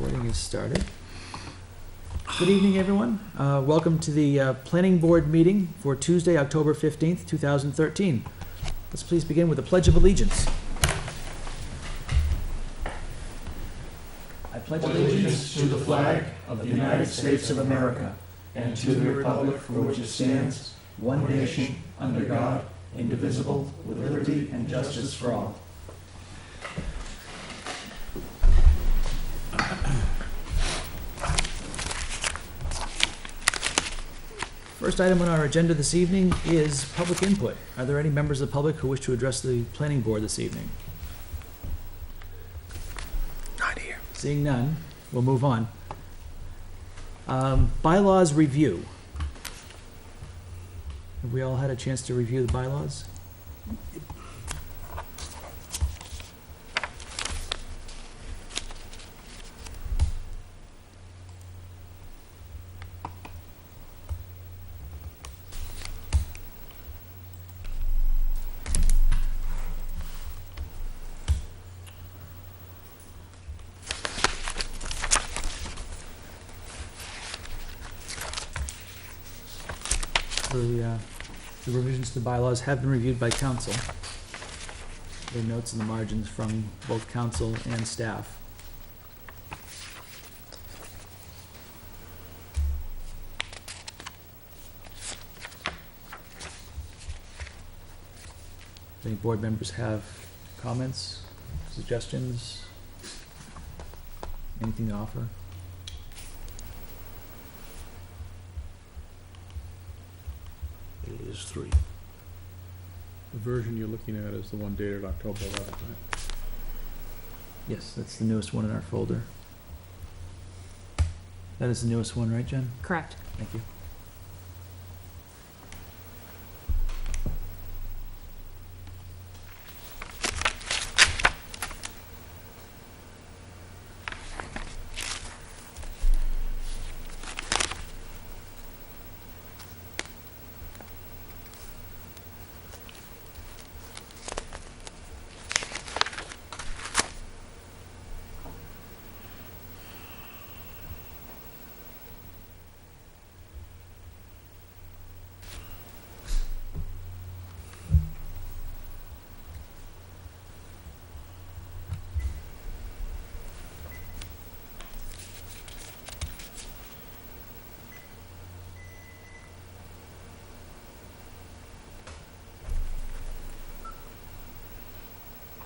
Recording is started. Good evening, everyone. Welcome to the Planning Board meeting for Tuesday, October 15th, 2013. Let's please begin with the Pledge of Allegiance. I pledge Allegiance to the flag of the United States of America and to the republic for which it stands, one nation, under God, indivisible, with liberty and justice for all. First item on our agenda this evening is public input. Are there any members of the public who wish to address the Planning Board this evening? Not here. Seeing none, we'll move on. Bylaws review. Have we all had a chance to review the bylaws? The revisions to the bylaws have been reviewed by council. There are notes in the margins from both council and staff. Any board members have comments, suggestions, anything to offer? It is 3. The version you're looking at is the one dated October 11th, right? Yes, that's the newest one in our folder. That is the newest one, right, Jen? Correct. Thank you.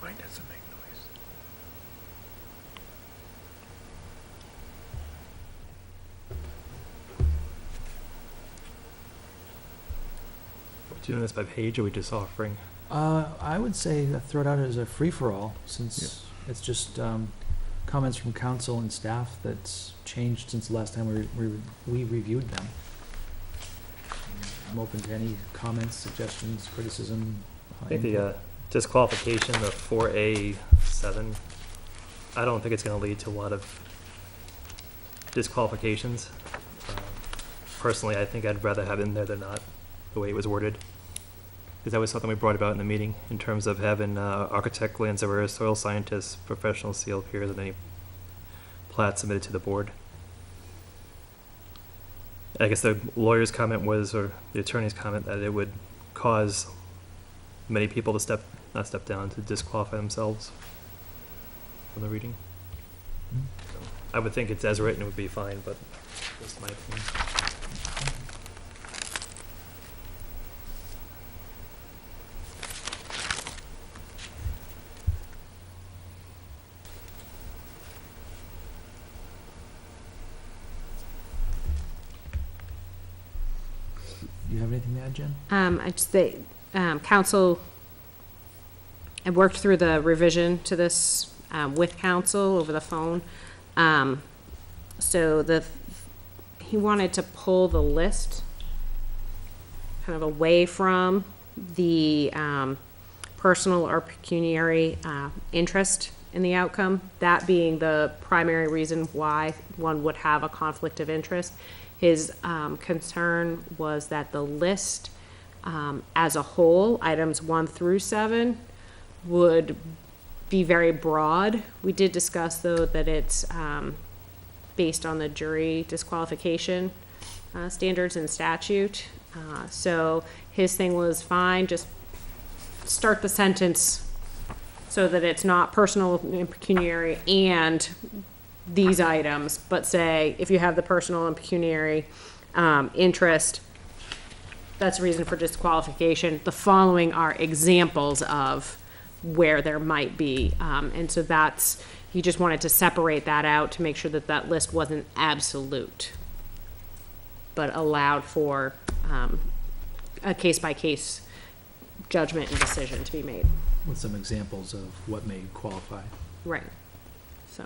Mine doesn't make noise. Are we doing this by page, or are we just offering? I would say throw it out as a free-for-all, since it's just comments from council and staff that's changed since the last time we reviewed them. I'm open to any comments, suggestions, criticism. I think input. the disqualification of 4A7, I don't think it's going to lead to a lot of disqualifications. Personally, I think I'd rather have it in there than not, the way it was worded. Because that was something we brought about in the meeting, in terms of having architect, land surveyor, soil scientist, professional seal appear than any plat submitted to the board. I guess the lawyer's comment was, or the attorney's comment, that it would cause many people to not step down, to disqualify themselves from the reading. So I would think it's as written, it would be fine, but that's my opinion. Do you have anything to add, Jen? I just, council, I worked through the revision to this, with council over the phone. So he wanted to pull the list kind of away from the, personal or pecuniary, interest in the outcome, that being the primary reason why one would have a conflict of interest. His concern was that the list as a whole, items 1 through 7, would be very broad. We did discuss, though, that it's based on the jury disqualification standards and statute. So his thing was fine, just start the sentence so that it's not personal and pecuniary and these items, but say, if you have the personal and pecuniary interest, that's a reason for disqualification. The following are examples of where there might be. And so that's, he just wanted to separate that out to make sure that that list wasn't absolute, but allowed for a case-by-case judgment and decision to be made. With some examples of what may qualify. Right. So.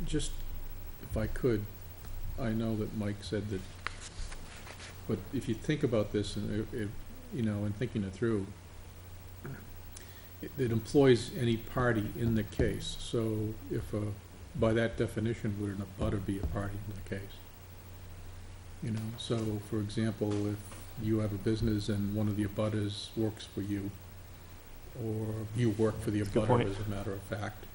Just, if I could, I know that Mike said that, but if you think about this and, you know, and thinking it through, it employs any party in the case. So if, by that definition, would an abutter be a party in the case? You know, so for example, if you have a business and one of the abutters works for you, or you work for the Good abutter, point. as a matter of fact,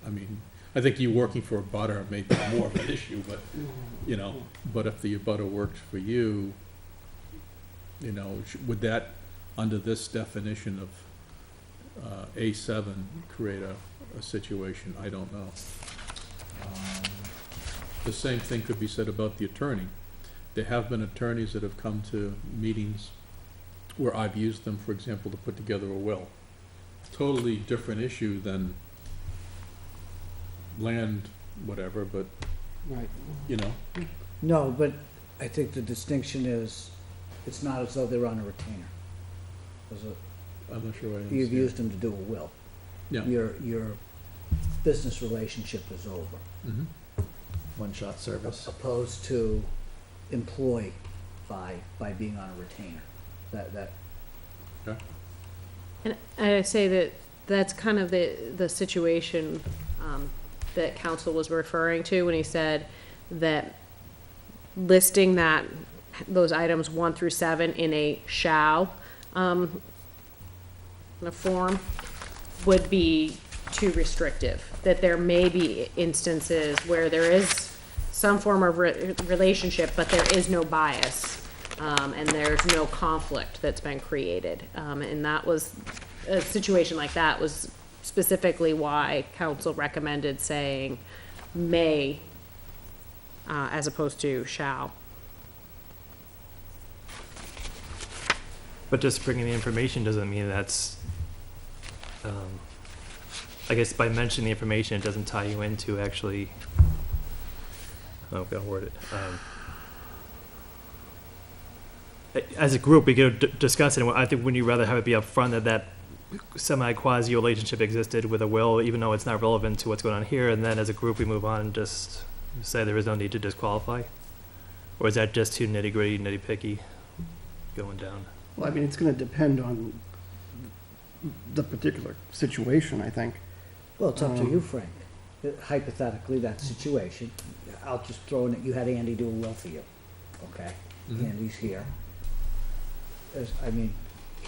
I mean, I think you working for a abutter may be more of an issue, but, you know, but if the abutter works for you, you know, would that, under this definition of A7, create a situation? I don't know. The same thing could be said about the attorney. There have been attorneys that have come to meetings where I've used them, for example, to put together a will. Totally different issue than land, whatever, but, Right. you know, No, but I think the distinction is, it's not as though they're on a retainer. I'm not sure I understand. You've used them to do a will. Yeah. Your business relationship is over, Mhm. One-shot service. opposed to employ by being on a retainer. That, And I say that that's kind of the situation that council was referring to when he said that listing those items 1 through 7 in a shall in a form would be too restrictive. That there may be instances where there is some form of relationship, but there is no bias, and there's no conflict that's been created. And that was, a situation like that was specifically why council recommended saying may, as opposed to shall. But just bringing the information doesn't mean that's, I guess by mentioning the information, it doesn't tie you into actually, oh, I'll word it. As a group, we could discuss it, and I think wouldn't you rather have it be upfront that semi-quasi relationship existed with a will, even though it's not relevant to what's going on here, and then as a group we move on and just say there is no need to disqualify? Or is that just too nitty-gritty, nitty-picky going down? Well, I mean, it's gonna depend on the particular situation, I think. well, it's up to you, Frank. Hypothetically, that situation, I'll just throw in that you had Andy do a will for you, okay? Mhm. Andy's here. I mean,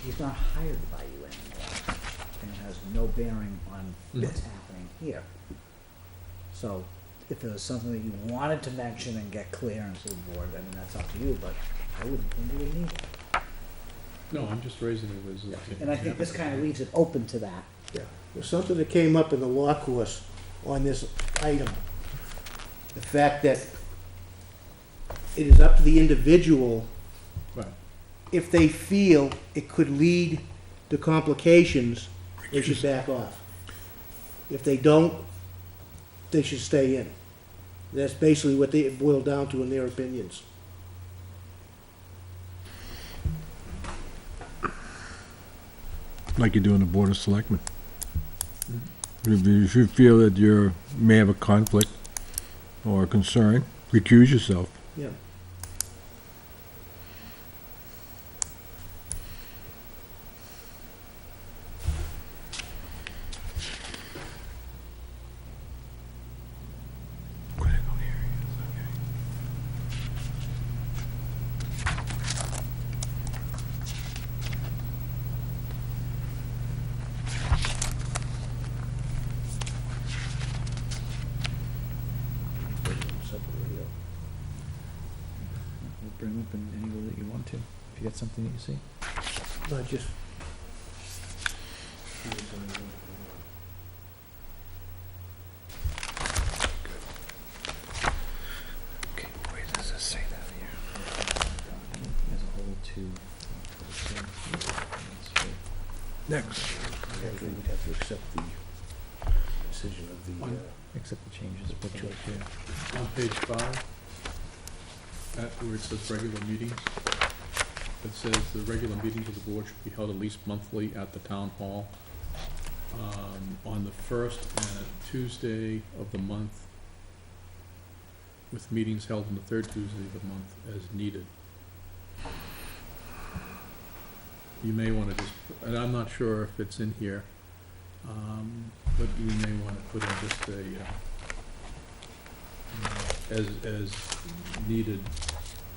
he's not hired by you anymore, and it has no bearing on what's happening here. So, if it was something that you wanted to mention and get clearance to the board, I mean, that's up to you, but I wouldn't think you would need it. No, I'm just raising it as an And I think this kind of leaves it open to that. Yeah, there's something that came up in the law course on this item. The fact that it is up to the individual Right. if they feel it could lead to complications, they should back off. If they don't, they should stay in. That's basically what they boil down to in their opinions. Like you do on the Board of Selectmen. If you feel that you may have a conflict or a concern, recuse yourself. Yeah. We'll bring them up in any way that you want to, if you got something that you see. Not just. As a whole to. Next. We'd have to accept the decision of the, Accept the changes, put them up here. On page 5, where it says regular meetings, it says the regular meetings of the board should be held at least monthly at the town hall, on the first Tuesday of the month, with meetings held on the third Tuesday of the month as needed. You may want to just, and I'm not sure if it's in here, but you may want to put in just as needed,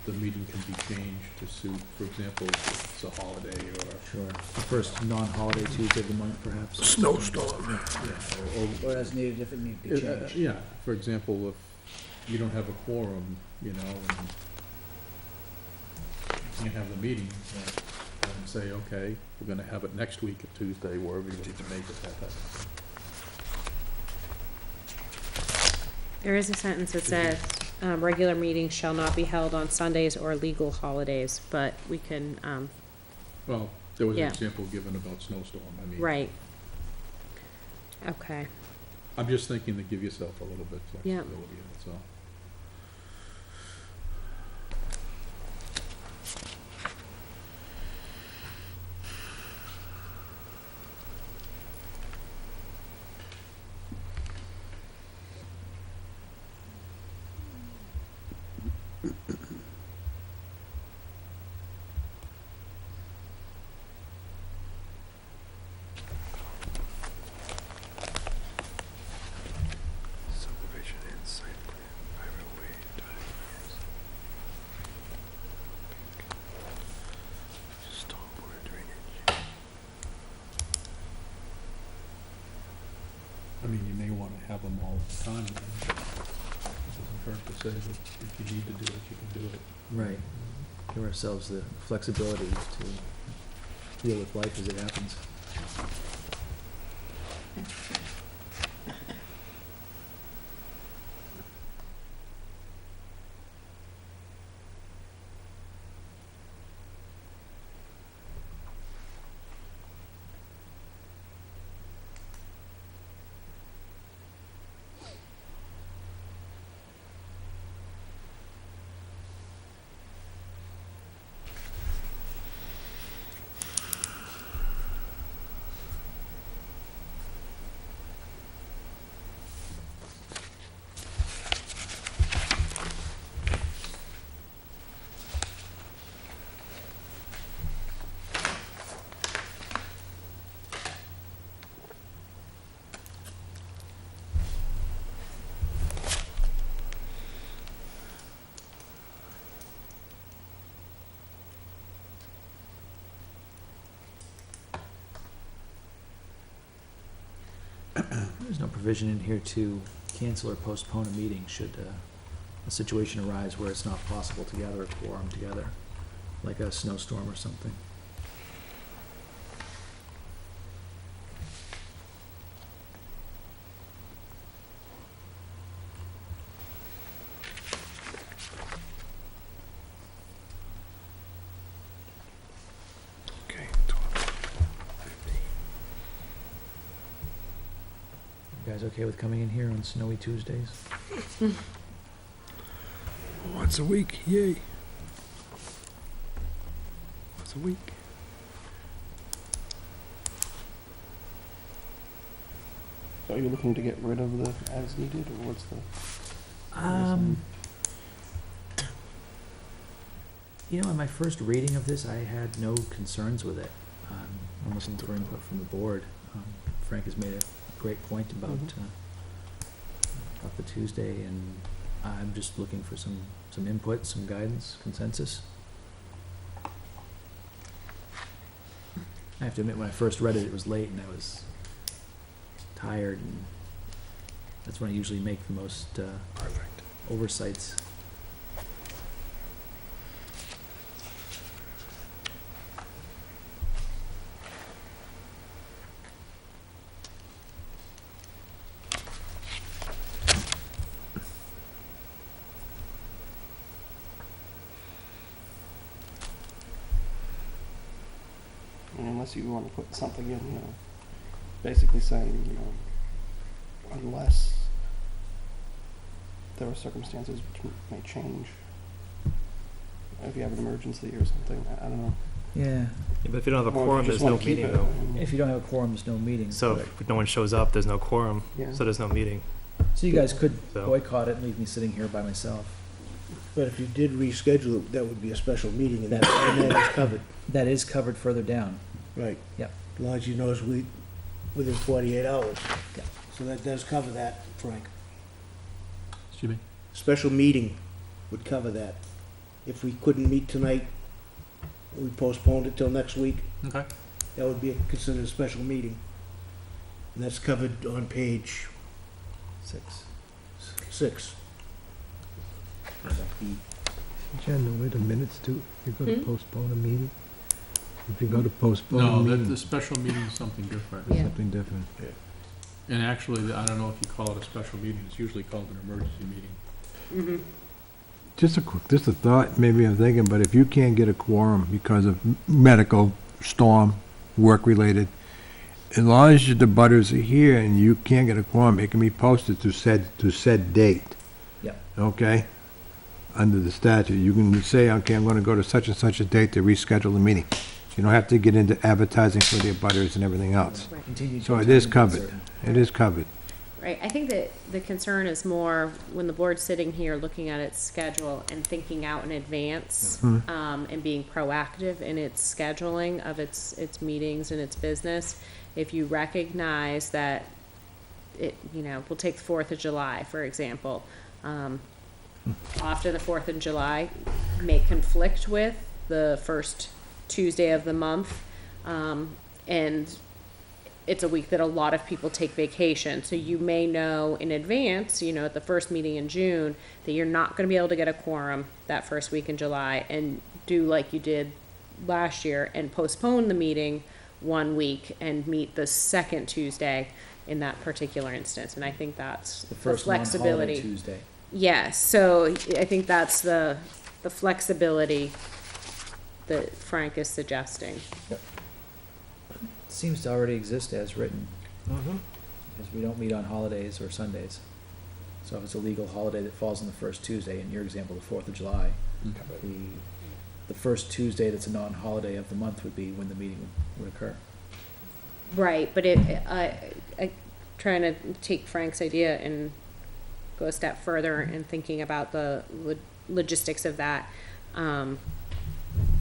the meeting can be changed to suit, for example, if it's a holiday or. Sure. The first non-holiday Tuesday of the month, perhaps. Snowstorm. or as needed if it need to be changed. Yeah, for example, if you don't have a quorum, you know, and you can't have the meeting, then say, okay, we're gonna have it next week at Tuesday, wherever you need to make it that type of thing. There is a sentence that says, regular meetings shall not be held on Sundays or legal holidays, but we can, Well, there was an Yeah. example given about snowstorm, I mean. right. Okay, I'm just thinking to give yourself a little bit Yeah. flexibility, that's all. Subdivision and site plan, private way, diagrams. Stormwater drainage. I mean, you may wanna have them all the time, and it doesn't hurt to say that if you need to do it, you can do it. Right. Give ourselves the flexibility to deal with life as it happens. There's no provision in here to cancel or postpone a meeting should a situation arise where it's not possible to gather a quorum together, like a snowstorm or something. Okay, 12, 15. You guys okay with coming in here on snowy Tuesdays? Once a week, yay. Once a week. So are you looking to get rid of the as needed, or what's the? Um, You know, in my first reading of this, I had no concerns with it. I'm looking for input from the board. Frank has made a great point about the Tuesday, and I'm just looking for some input, some guidance, consensus. I have to admit, when I first read it, it was late and I was tired, and that's when I usually make the most Perfect. oversights. Unless you want to put something in, basically saying, unless there are circumstances which may change. If you have an emergency or something, I don't know. Yeah, Yeah, but if you don't have a Or if you quorum, just there's no wanna keep meeting it, though. if you don't have a quorum, there's no meeting. So but- if no one shows up, there's no quorum, Yeah. so there's no meeting. So you guys could So- boycott it and leave me sitting here by myself. But if you did reschedule it, that would be a special meeting, and that is covered. That is covered further down. Right. Yep. As long as you know it's within 48 hours. Yep. So that does cover that, Frank. Excuse me? Special meeting would cover that. If we couldn't meet tonight, we postponed it till next week, Okay. that would be considered a special meeting. And that's covered on page 6. Jen, the way the minutes do, you're gonna postpone a meeting? If you're gonna postpone a No, the meeting, special meeting is something different. it's Yeah. something different. And actually, I don't know if you call it a special meeting, it's usually called an emergency meeting. Just a thought, maybe I'm thinking, but if you can't get a quorum because of medical, storm, work-related, as long as the butters are here and you can't get a quorum, it can be posted to said date. Yep. Okay? Under the statute, you can say, okay, I'm gonna go to such and such a date to reschedule the meeting. You don't have to get into advertising for the butters and everything else. Continued So it time is to be covered. certain. It is covered. Right, I think that the concern is more when the board's sitting here looking at its schedule and thinking out in advance, and being proactive in its scheduling of its meetings and its business. If you recognize that we'll take the 4th of July, for example. Often the 4th of July may conflict with the first Tuesday of the month, and it's a week that a lot of people take vacation. So you may know in advance, at the first meeting in June, that you're not going to be able to get a quorum that first week in July, and do like you did last year and postpone the meeting 1 week and meet the second Tuesday in that particular instance. And I think that's The the first non-holiday flexibility. Tuesday. Yes, so I think that's the flexibility that Frank is suggesting. Seems to already exist as written, because we don't meet on holidays or Sundays. So if it's a legal holiday that falls on the first Tuesday, in your example, the 4th of July, the first Tuesday that's a non-holiday of the month would be when the meeting would occur. Right, but I trying to take Frank's idea and go a step further in thinking about the logistics of that.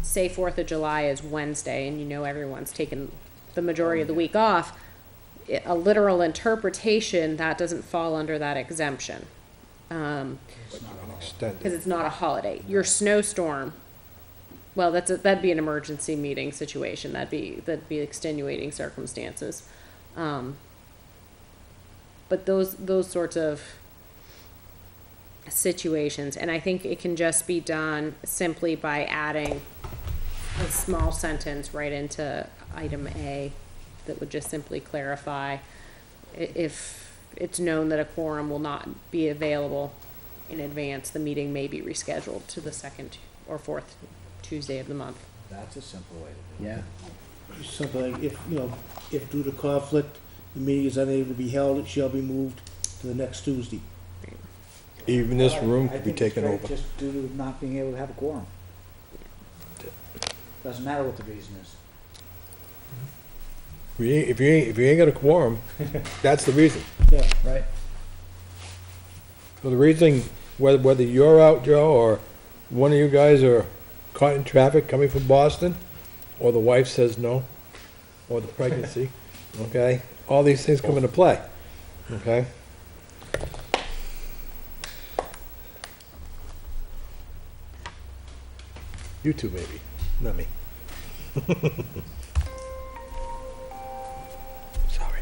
Say 4th of July is Wednesday, and everyone's taken the majority of the week off. A literal interpretation, that doesn't fall under that exemption. Because it's not a holiday. Your snowstorm, well, that'd be an emergency meeting situation. That'd be extenuating circumstances. But those sorts of situations, and I think it can just be done simply by adding a small sentence right into item A that would just simply clarify if it's known that a quorum will not be available in advance, the meeting may be rescheduled to the second or fourth Tuesday of the month. That's a simple way to do it. Yeah. Something like, if due to conflict, the meeting is unable to be held, it shall be moved to the next Tuesday. Even this room could be taken I think over. it's straight just due to not being able to have a quorum. Doesn't matter what the reason is. If you ain't got a quorum, that's the reason. Yeah. Right. So the reason, whether you're out, Joe, or one of you guys are caught in traffic coming from Boston, or the wife says no, or the pregnancy, okay? All these things come into play, okay? You two maybe, not me. Sorry.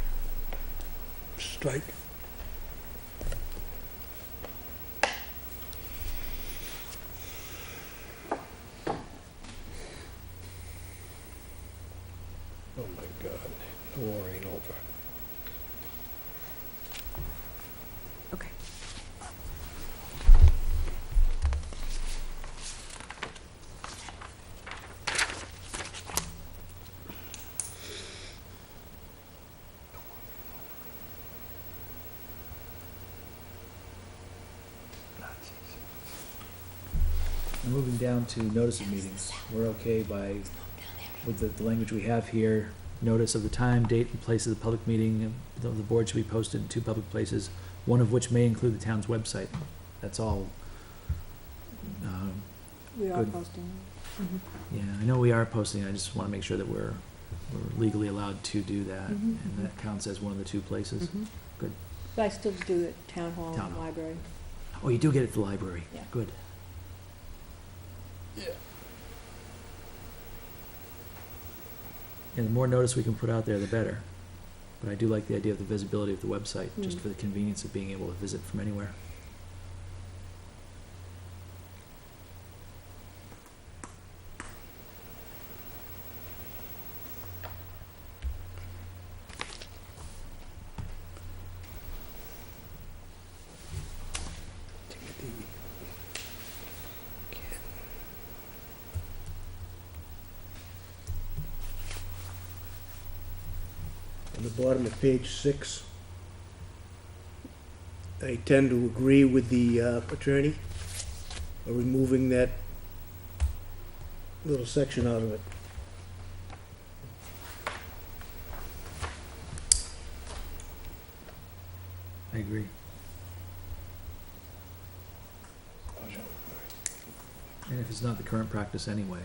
Strike. Oh my God, the war ain't over. Okay. Moving down to notice of meetings, we're okay with the language we have here. Notice of the time, date, and place of the public meeting, the board should be posted in 2 public places, one of which may include the town's website. That's all. We are Good. posting. Yeah, I know we are posting, I just wanna make sure that we're legally allowed to do that, Mhm. and that counts as one of the 2 places. Mhm. Good. But I still do it town hall Town and hall. library. Oh, you do get it at the library? Yeah. Good. And the more notice we can put out there, the better. But I do like the idea of the visibility of the website, just Mm. for the convenience of being able to visit from anywhere. On the bottom of page 6, I tend to agree with the attorney, removing that little section out of it. I agree. And if it's not the current practice anyway,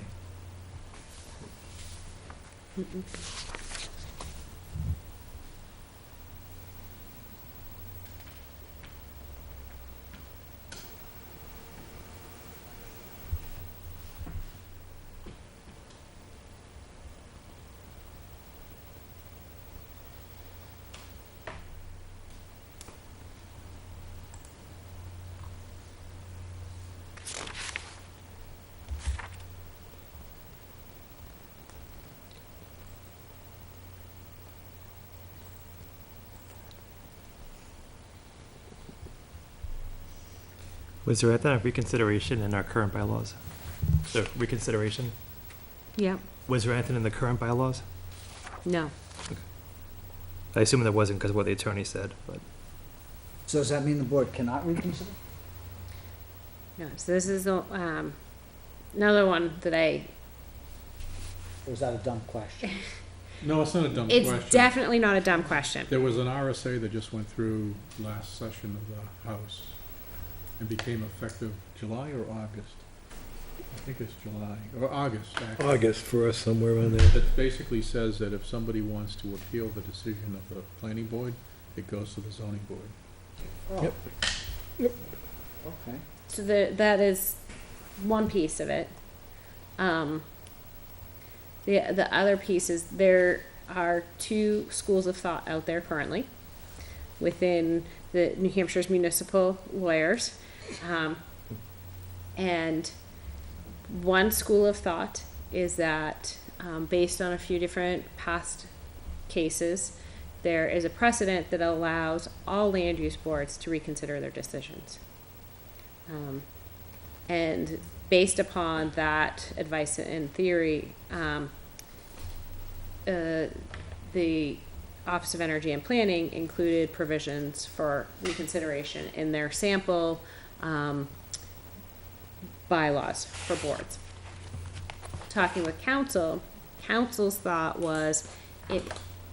Was there a reconsideration in our current bylaws? The reconsideration? Yep. Was there anything in the current bylaws? No. I assume there wasn't because of what the attorney said, but So does that mean the board cannot reconsider? No. So this is the, another one that Or is that a dumb question? No, it's not a dumb it's question. definitely not a dumb question. There was an RSA that just went through last session of the House and became effective July or August? I think it's July, or August, actually. August for us, somewhere around there. That basically says that if somebody wants to appeal the decision of the planning board, it goes to the zoning board. Yep. Okay. So that is one piece of it. The other piece is there are 2 schools of thought out there currently within the New Hampshire's municipal lawyers. And one school of thought is that, based on a few different past cases, there is a precedent that allows all land use boards to reconsider their decisions. And based upon that advice and theory, the Office of Energy and Planning included provisions for reconsideration in their sample bylaws for boards. Talking with council's thought was it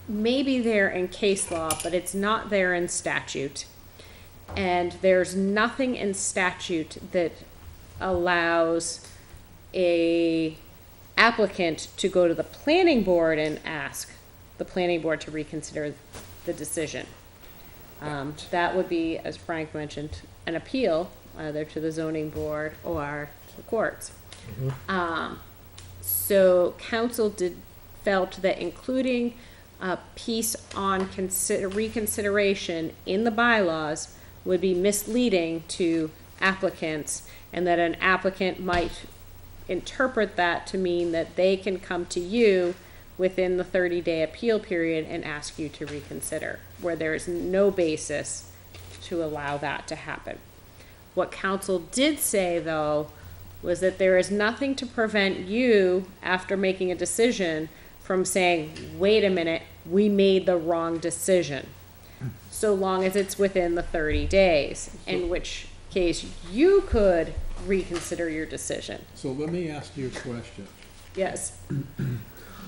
may be there in case law, but it's not there in statute. And there's nothing in statute that allows a applicant to go to the planning board and ask the planning board to reconsider the decision. That would be, as Frank mentioned, an appeal either to the zoning board or to the courts. So council felt that including a piece on reconsideration in the bylaws would be misleading to applicants, and that an applicant might interpret that to mean that they can come to you within the 30-day appeal period and ask you to reconsider, where there is no basis to allow that to happen. What council did say, though, was that there is nothing to prevent you, after making a decision, from saying, wait a minute, we made the wrong decision, so long as it's within the 30 days, in which case you could reconsider your decision. So let me ask you a question. Yes.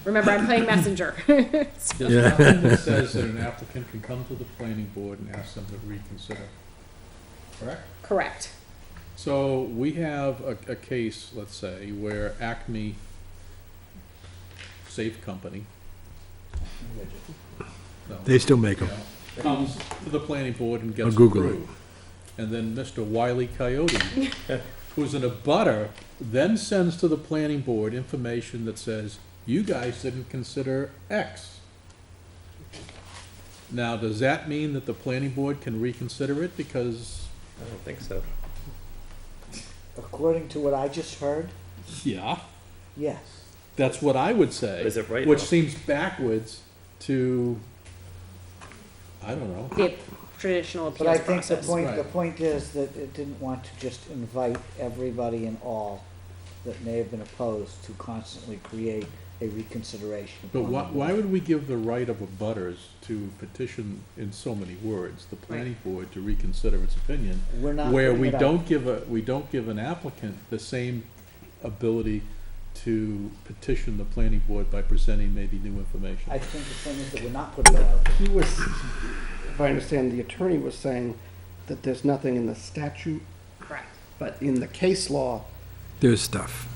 Remember, I'm playing messenger. There's nothing that says that an applicant can come to the planning board and ask them to reconsider, correct? Correct. So we have a case, let's say, where Acme Safe Company. No, They still make them. comes to the planning board and gets I'll Google it. approved. And then Mr. Wile E. Coyote, who's in a butter, then sends to the planning board information that says, you guys didn't consider X. Now, does that mean that the planning board can reconsider it because? I don't think so. According to what I just heard, Yeah, yes. that's what I would say. Is it right, Which though? seems backwards to, I don't know. The traditional But I appeals think the process. point, the Right. point is that it didn't want to just invite everybody and all that may have been opposed to constantly create a reconsideration. But upon why, the why board. would we give the right of abutters to petition in so many words, the planning board to reconsider its opinion? We're not Where putting we it out. don't give an applicant the same ability to petition the planning board by presenting maybe new information. I think the thing is that we're not putting it out. He was, if I understand, the attorney was saying that there's nothing in the statute, Correct. but in the case law, There's stuff.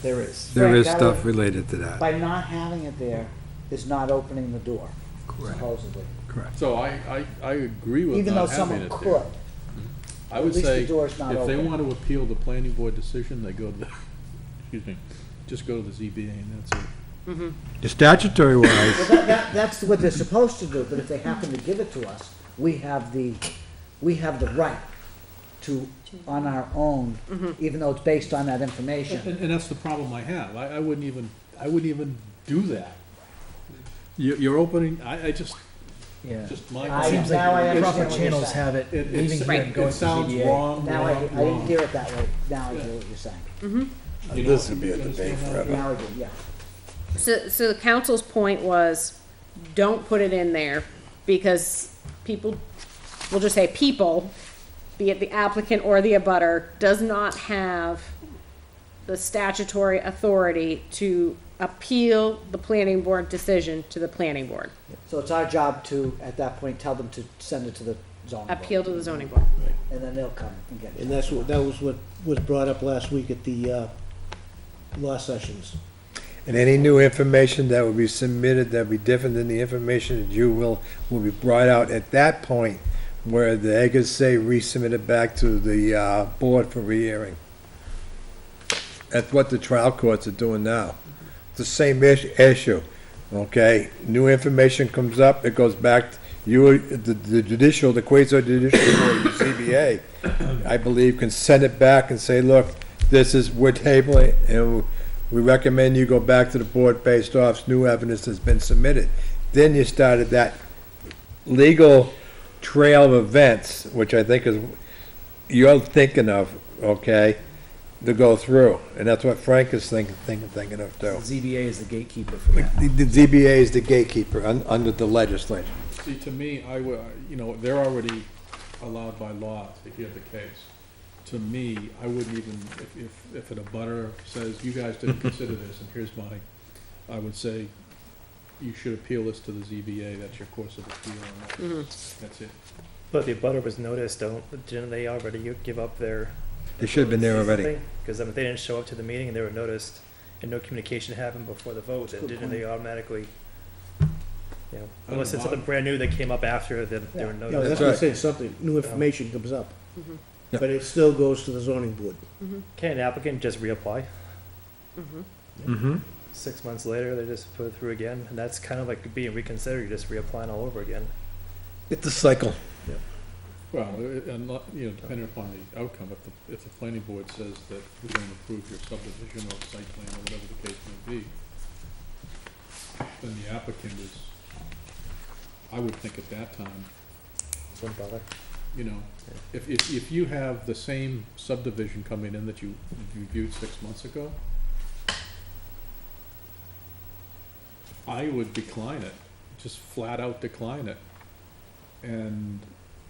there is. There is Frank, stuff related to that. By not having it there is not opening the door, Correct. supposedly. Correct. So I agree with Even though not having someone it could. there. I would At least the say, door's not if they open. want to appeal the planning board decision, they go to the, excuse me, just go to the ZBA and that's it. The statutory wise, Well, that's what they're supposed to do, but if they happen to give it to us, we have the right to, on our own, even though it's based on that information. And that's the problem I have. I wouldn't even do that. You're opening, I just, Yeah. just my. I- Seems now I like understand proper what you're channels saying. have it, It leaving here and going to sounds ZBA. wrong, Now I wrong, didn't wrong. hear it that way, now I hear what you're saying. You This know, would be a you debate understand how- forever. Now I do, yeah. So the council's point was, don't put it in there, because people, we'll just say people, be it the applicant or the abutter, does not have the statutory authority to appeal the planning board decision to the planning board. So it's our job to, at that point, tell them to send it to the zoning board. Appeal to the zoning board. And then they'll come and get it. And that was what was brought up last week at the, law sessions. and any new information that will be submitted that will be different than the information that you will be brought out at that point, where the Eggers say resubmit it back to the, board for rehearing. That's what the trial courts are doing now. It's the same issue, okay? New information comes up, it goes back, the judicial, the quasi-judicial board, the CBA, I believe, can send it back and say, look, this is, we're tabling, and we recommend you go back to the board based off new evidence that's been submitted. Then you started that legal trail of events, which I think is, you're thinking of, okay, to go through, and that's what Frank is thinking of too. ZBA is the gatekeeper for that. The ZBA is the gatekeeper under the legislature. See, to me, they're already allowed by law to hear the case. To me, I wouldn't even, if an abutter says, you guys didn't consider this, and here's I would say, you should appeal this to the ZBA, that's your course of appeal, and that's it. But the abutter was noticed, didn't they already give up their They should have been there already. Because if they didn't show up to the meeting and they were noticed, and no communication happened before the vote, then Good didn't point. they automatically, unless it's something brand new that came up after, then they were Yeah, noticed. that's what I'm saying, something, new information comes up. Mhm. Yeah. But it still goes to the zoning board. Can an applicant just reapply? Mm-hmm. 6 months later, they just put it through again, and that's kind of like being reconsidered, you're just reapplying all over again. It's a cycle. Well, and, depending upon the outcome, if the planning board says that we're going to approve your subdivision or site plan or whatever the case may be, then the applicant is, I would think at that time, Wouldn't bother. if you have the same subdivision coming in that you viewed 6 months ago, I would decline it, just flat out decline it. And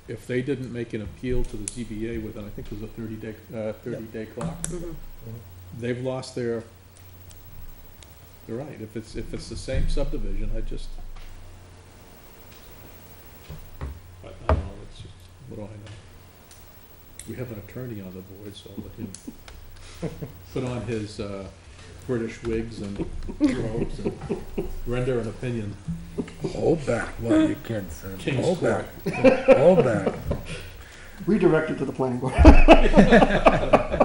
if they didn't make an appeal to the ZBA within, I think it was a 30-day clock, they've lost their right. If it's the same subdivision, I don't know, it's just, what do I know? We have an attorney on the board, so I'll let him put on his, British wigs and robes and render an opinion. Hold back, well, you can, son. King's Hold Court. back. Hold back. Redirect it to the planning board.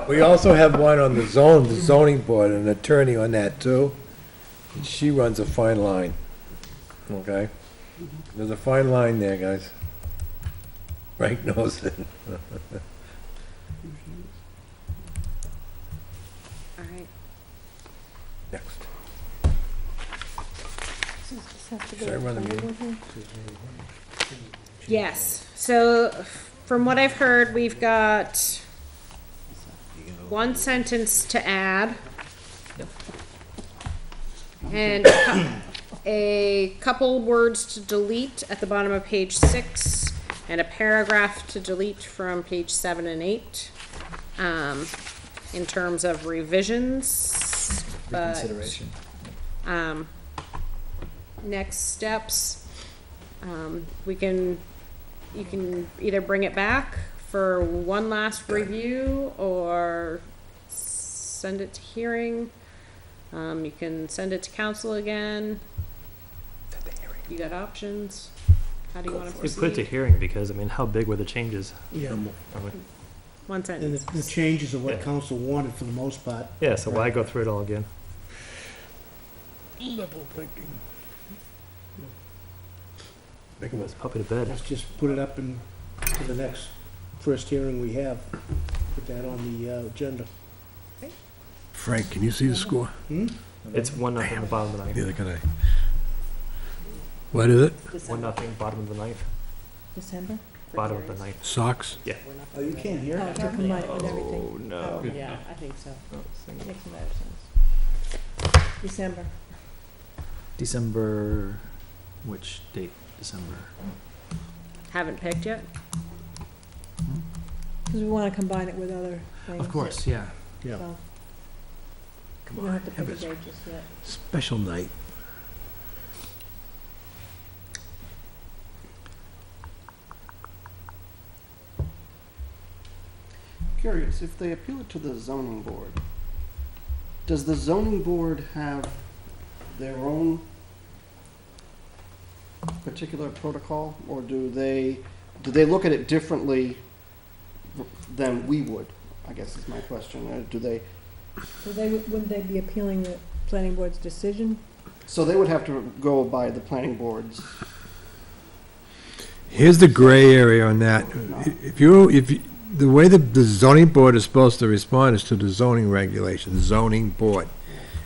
We also have one on the zoning board, an attorney on that too. And she runs a fine line, okay? There's a fine line there, guys. Frank knows it. All right. Next. This has to go Should I to run the planning meeting? board here? Yes, so from what I've heard, we've got one sentence to add. And a couple words to delete at the bottom of page 6, and a paragraph to delete from page 7 and 8, in terms of revisions. But, Reconsideration. next steps, you can either bring it back for one last review or send it to hearing. You can send it to council again. You got options. How do you want to We proceed? put it to hearing because, I mean, how big were the changes? Yeah, One and sentence. the changes of what Yeah. council wanted for the most part. Yeah, so why go through it all again? Level thinking. Make them puppy to bed. Let's just put it up to the next first hearing we have. Put that on the agenda. Frank, can you see the score? It's 1-0 in the bottom of the ninth. Neither can I. What is it? 1-0 bottom of the ninth. December? Bottom of the ninth. Sox? Oh, you can't hear Oh, it? they'll combine it with everything. Oh, no. Oh, yeah, I think so. Makes better sense. December. December, which date? December? Haven't picked yet? Because we want to combine it with other things. Of course, yeah. Yeah. So, Come we don't on, have to have pick a a date just yet. special night. Curious, if they appeal it to the zoning board, does the zoning board have their own particular protocol, or do they look at it differently than we would? I guess is my question. Do they? So wouldn't they be appealing the planning board's decision? So they would have to go by the planning board's. Here's the gray area on that. The way the zoning board is supposed to respond is to the zoning regulations, zoning board.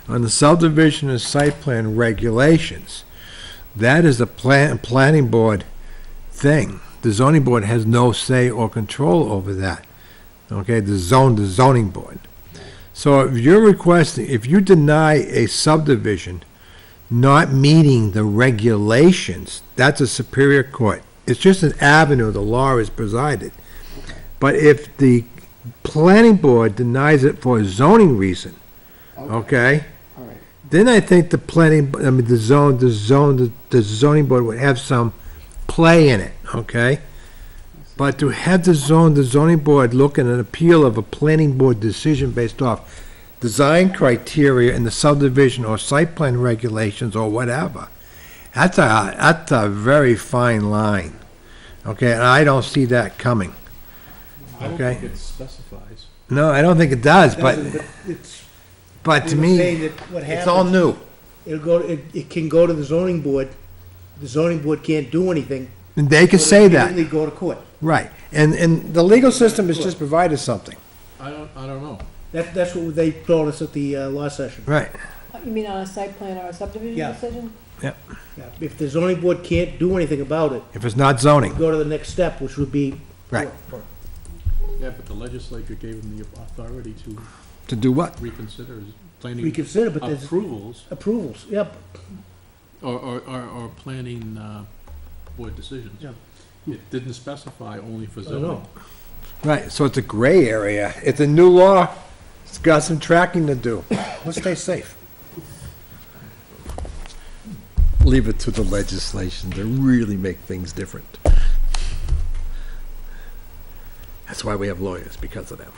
On the subdivision and site plan regulations, that is a planning board thing. The zoning board has no say or control over that. Okay, the zoning board. So if you're requesting, if you deny a subdivision not meeting the regulations, that's a superior court. It's just an avenue the law is presided. But if the planning board denies it for a zoning reason, okay, All right. then I think the zoning board would have some play in it, okay? But to have the zoning board look at an appeal of a planning board decision based off design criteria in the subdivision or site plan regulations or whatever, that's a very fine line. Okay, and I don't see that coming. I don't Okay. think it specifies. No, I don't think it does, but It's, to we were saying me, that what it's all happens, new. it can go to the zoning board, the zoning board can't do anything. And they could but say that, immediately go to court. right. And the legal system has just provided something. I don't know. That's what they told us at the law session. Right. You mean on a site plan or a subdivision Yeah. decision? Yeah, if the zoning board can't do anything about it, If it's not zoning. go to the next step, which would be. Right. Yeah, but the legislature gave them the authority to To do what? reconsider planning Reconsider, but there's approvals approvals, yep. or planning board decisions. Yeah. It didn't specify only for I zoning. know. Right, so it's a gray area. It's a new law. It's got some tracking to do. Let's stay safe. Leave it to the legislation to really make things different. That's why we have lawyers, because of them.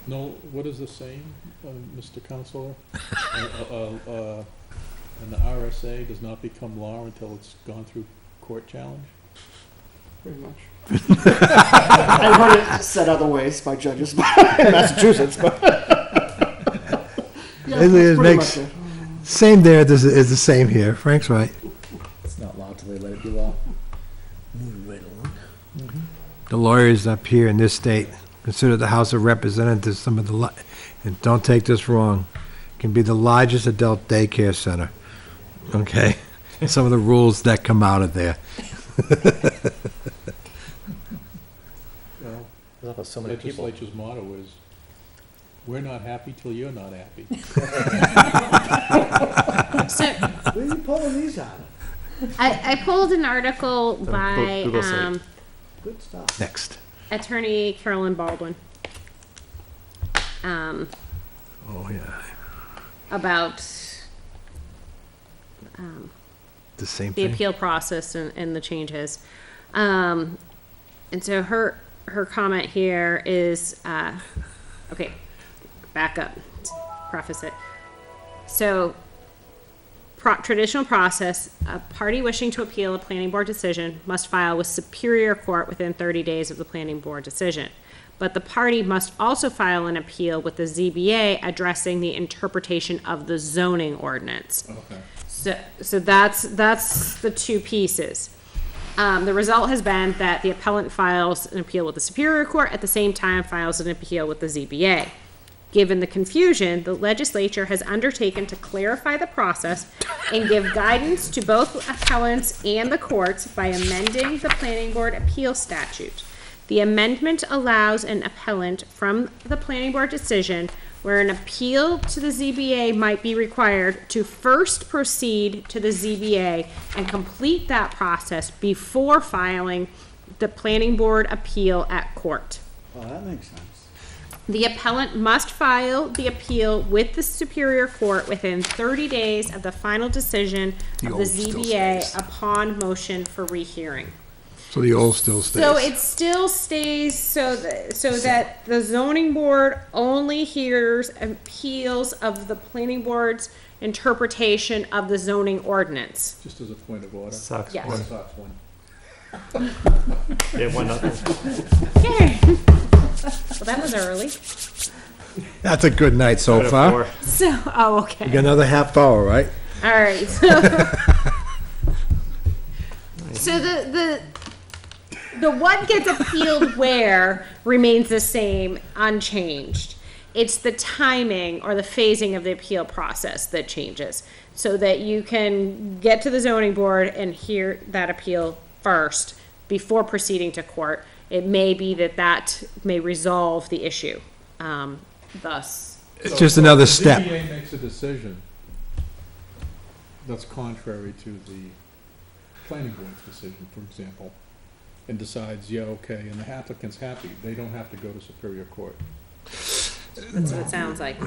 No, what is the saying, Mr. Counselor? An RSA does not become law until it's gone through court challenge? Pretty much. I've heard it said other ways by judges in Massachusetts, but. Yeah, It that's pretty makes- much it. Same there is the same here. Frank's right. It's not law till they let it be law. The lawyers up here in this state consider the House of Representatives some of the, and don't take this wrong, can be the largest adult daycare center. Okay? Some of the rules that come out of there. Well, So many people. legislature's motto is, we're not happy till you're not happy. So, Where are you pulling these out of? I pulled an article by, Google site. Good stuff. Next. Attorney Carolyn Baldwin. Um, Oh, yeah. about, The same the thing. appeal process and the changes. And so her comment here is, okay, back up, preface it. So, traditional process, a party wishing to appeal a planning board decision must file with Superior Court within 30 days of the planning board decision. But the party must also file an appeal with the ZBA addressing the interpretation of the zoning ordinance. Okay. So that's the two pieces. The result has been that the appellant files an appeal with the Superior Court, at the same time files an appeal with the ZBA. Given the confusion, the legislature has undertaken to clarify the process and give guidance to both appellants and the courts by amending the planning board appeal statute. The amendment allows an appellant from the planning board decision where an appeal to the ZBA might be required to first proceed to the ZBA and complete that process before filing the planning board appeal at court. Oh, that makes sense. The appellant must file the appeal with the Superior Court within 30 days of the final decision The of the old still ZBA stays. upon motion for rehearing. So the old still stays. So it still stays so that the zoning board only hears appeals of the planning board's interpretation of the zoning ordinance. Just as a point of order. Sox Yes. one. Sox one. Yeah, 1-0. Okay. Well, that was early. That's a good night so Out of far. 4. So, oh, We okay. got another half hour, right? All right. So the what gets appealed where remains the same, unchanged. It's the timing or the phasing of the appeal process that changes, so that you can get to the zoning board and hear that appeal first before proceeding to court. It may be that may resolve the issue. Thus, It's just another The step. ZBA makes a decision that's contrary to the planning board's decision, for example, and decides, yeah, okay, and the applicant's happy, they don't have to go to Superior Court. that's what it sounds like.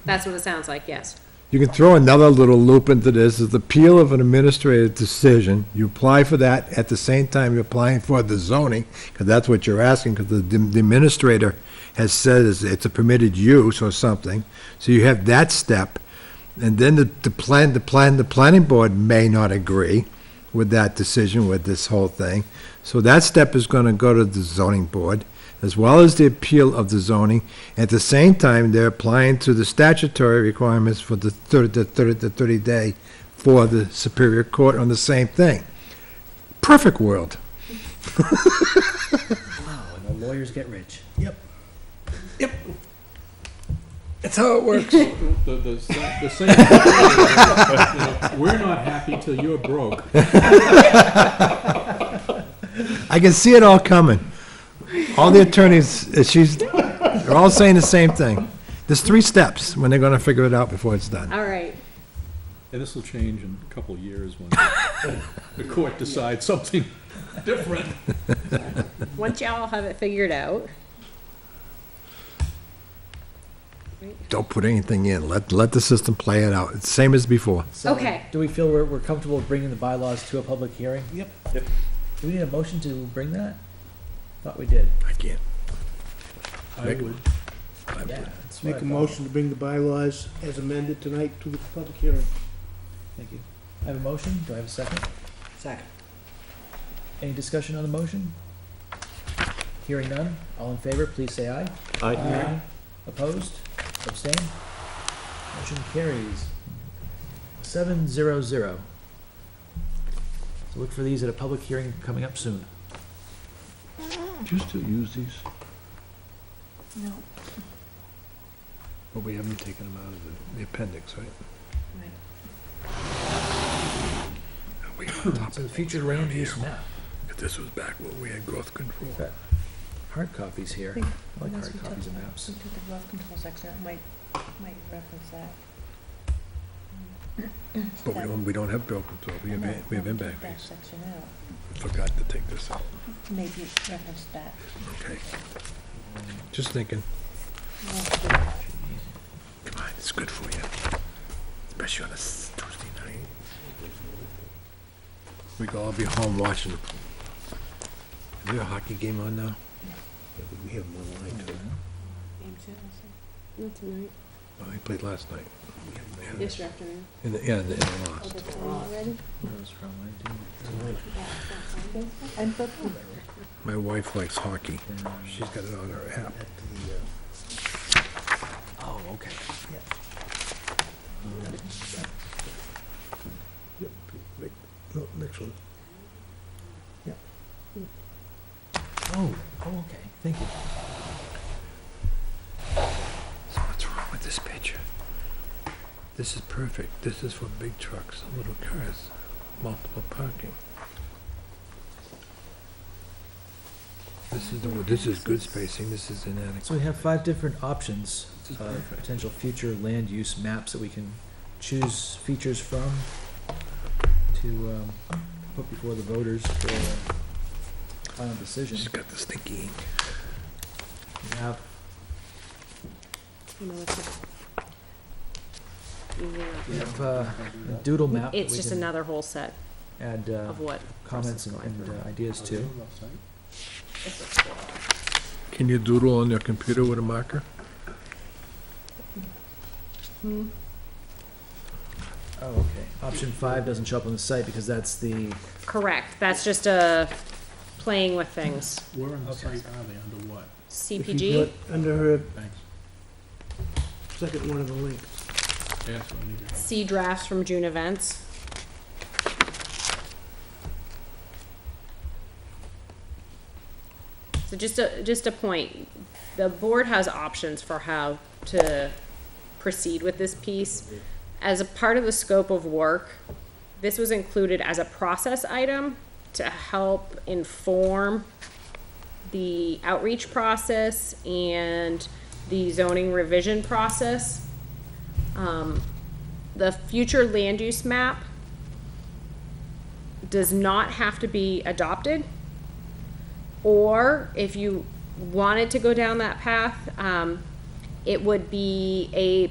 That's what it sounds like. Yes. you can throw another little loop into this, is the appeal of an administrative decision. You apply for that at the same time you're applying for the zoning, because that's what you're asking, because the administrator has said it's a permitted use or something. So you have that step, and then the planning board may not agree with that decision, with this whole thing. So that step is gonna go to the zoning board, as well as the appeal of the zoning. At the same time, they're applying to the statutory requirements for the 30 day for the Superior Court on the same thing. Perfect world. Wow, and the lawyers get rich. That's how it works. The same, we're not happy till you're broke. I can see it all coming. All the attorneys, they're all saying the same thing. There's 3 steps when they're gonna figure it out before it's done. All right. And this will change in a couple of years when the court decides something different. Once y'all have it figured out. Don't put anything in. Let the system play it out. It's the same as before. So, Okay. do we feel we're comfortable with bringing the bylaws to a public hearing? Yep. Yep. Do we need a motion to bring that? Thought we did. I can't. I would. Yeah. that's what Make I a thought. motion to bring the bylaws as amended tonight to the public hearing. Thank you. I have a motion. Do I have a second? Second. Any discussion on the motion? Hearing none. All in favor, please say aye. Aye. Opposed? Abstain? Motion carries. 700. So look for these at a public hearing coming up soon. Do you still use these? No, But we haven't taken them out of the appendix, right? right. We on top So the of future land use map. If this was back when we had growth control. Okay. Hard copies here. Think- I like unless hard we copies took- of maps. We took the growth control section, it might reference that. But we don't have growth control. We No, have no, impact take that fees. section out, Forgot to take this out. maybe reference that. Okay. Just thinking. No, Come on, it's good for you. Especially on a Tuesday night. We could all be home watching. Is there a hockey game on now? We have them online too. Not tonight. Oh, he played last night. This afternoon. In the lost. Already? Those from 19. And purple. My wife likes hockey. She's got it on her app. Oh, okay. No, next one. Oh, okay. Thank you. So what's wrong with this picture? This is perfect. This is for big trucks, little cars, multiple parking. This is good spacing. This is inadequate. So we have 5 different options This is of perfect. potential future land use maps that we can choose features from to put before the voters for a final decision. She's got the stinky ink. We have You know, it's We have a doodle map. that It's we just can another whole set Add of what. comments process and going through. ideas to. This looks good. Can you doodle on your computer with a marker? Hmm. Oh, okay. Option 5 doesn't show up on the site because that's the, Correct, that's just playing with things. Where on the Okay. site are they, under what? If you CPG, go under her Thanks. second one of the links. Yeah, so I need to. see drafts from June events. So just a point, the board has options for how to proceed with this piece. As a part of the scope of work, this was included as a process item to help inform the outreach process and the zoning revision process. The future land use map does not have to be adopted. Or if you wanted to go down that path, it would be a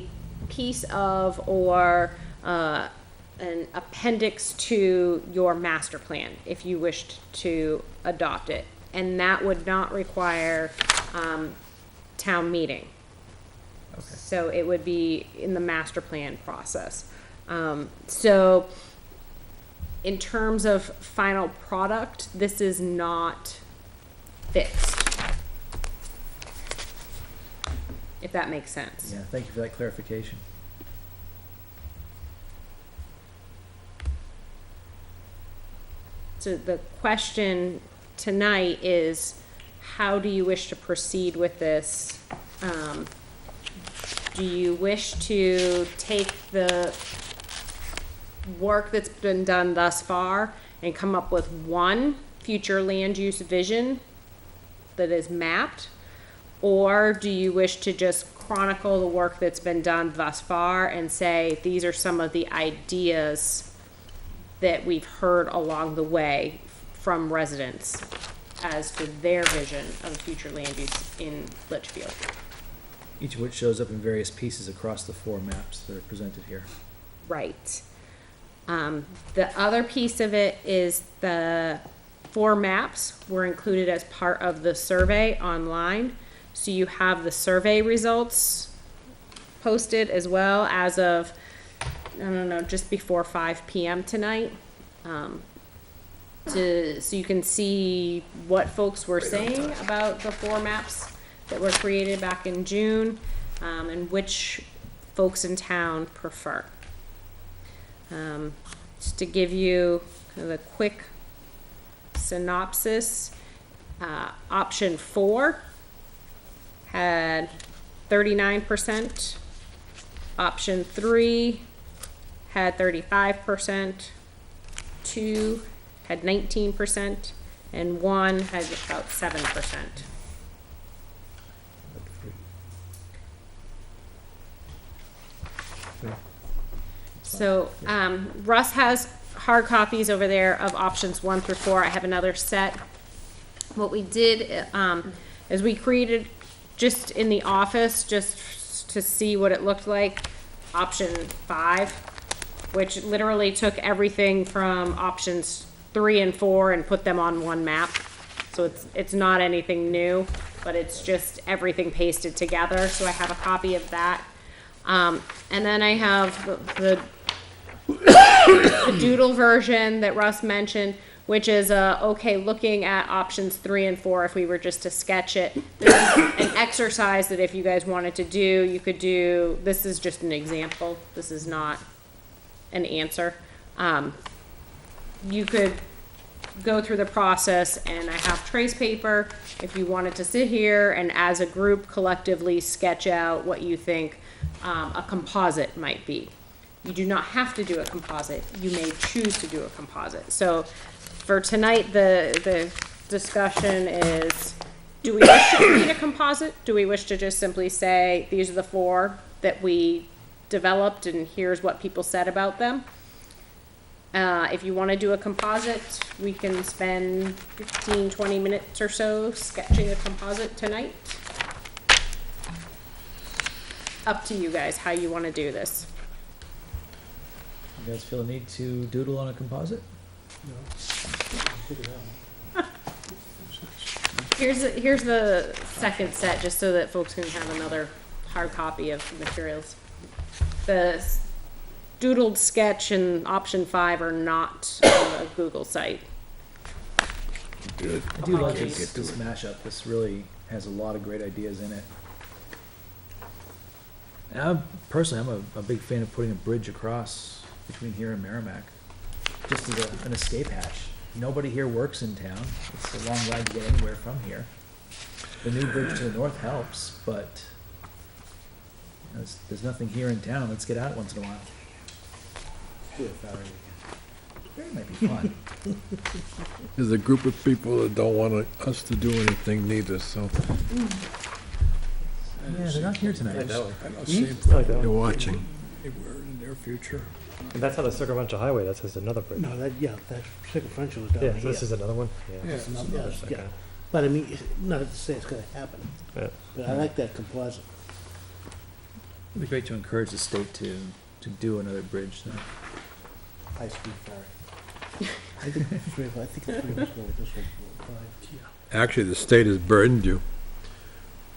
piece of or an appendix to your master plan if you wished to adopt it. And that would not require town meeting. Okay. So it would be in the master plan process. So in terms of final product, this is not fixed. If that makes sense. Yeah, thank you for that clarification. So the question tonight is, how do you wish to proceed with this? Do you wish to take the work that's been done thus far and come up with one future land use vision that is mapped? Or do you wish to just chronicle the work that's been done thus far and say, these are some of the ideas that we've heard along the way from residents as to their vision of future land use in Litchfield? Each of which shows up in various pieces across the 4 maps that are presented here. Right. The other piece of it is the 4 maps were included as part of the survey online. So you have the survey results posted as well as of, I don't know, just before 5 p.m. tonight. So you can see what folks were saying about the 4 maps that were created back in June, and which folks in town prefer. Just to give you kind of a quick synopsis, option 4 had 39%, option 3 had 35%, 2 had 19%, and 1 had about 7%. So, Russ has hard copies over there of options 1 through 4. I have another set. What we did, is we created just in the office, just to see what it looked like, option 5, which literally took everything from options 3 and 4 and put them on one map. So it's not anything new, but it's just everything pasted together. So I have a copy of that. And then I have the doodle version that Russ mentioned, which is okay, looking at options 3 and 4 if we were just to sketch it. There's an exercise that if you guys wanted to do, you could do. This is just an example. This is not an answer. You could go through the process, and I have trace paper if you wanted to sit here and as a group collectively sketch out what you think a composite might be. You do not have to do a composite. You may choose to do a composite. So for tonight, the discussion is, do we wish to create a composite? Do we wish to just simply say, these are the 4 that we developed and here's what people said about them? If you want to do a composite, we can spend 15, 20 minutes or so sketching a composite tonight. Up to you guys how you want to do this. You guys feel the need to doodle on a composite? Here's the second set, just so that folks can have another hard copy of materials. The doodled sketch and option 5 are not on the Google site. I do like this mashup. This really has a lot of great ideas in it. And personally, I'm a big fan of putting a bridge across between here and Merrimack, just as an escape hatch. Nobody here works in town. It's a long ride to get anywhere from here. The new bridge to the north helps, but there's nothing here in town. Let's get out once in a while. It might be fun. There's a group of people that don't want us to do anything neither, so Yeah, they're not here tonight. they're watching. In their future. And that's how the circumferential highway, that's just another bridge. No, that circumferential is down Yeah, here. so this is another one? Yeah, Okay. yeah. But I mean, not to say it's gonna happen, Yeah. but I like that composite. It'd be great to encourage the state to do another bridge, though. High-speed ferry. I think the three of us go with this one. Actually, the state has burdened you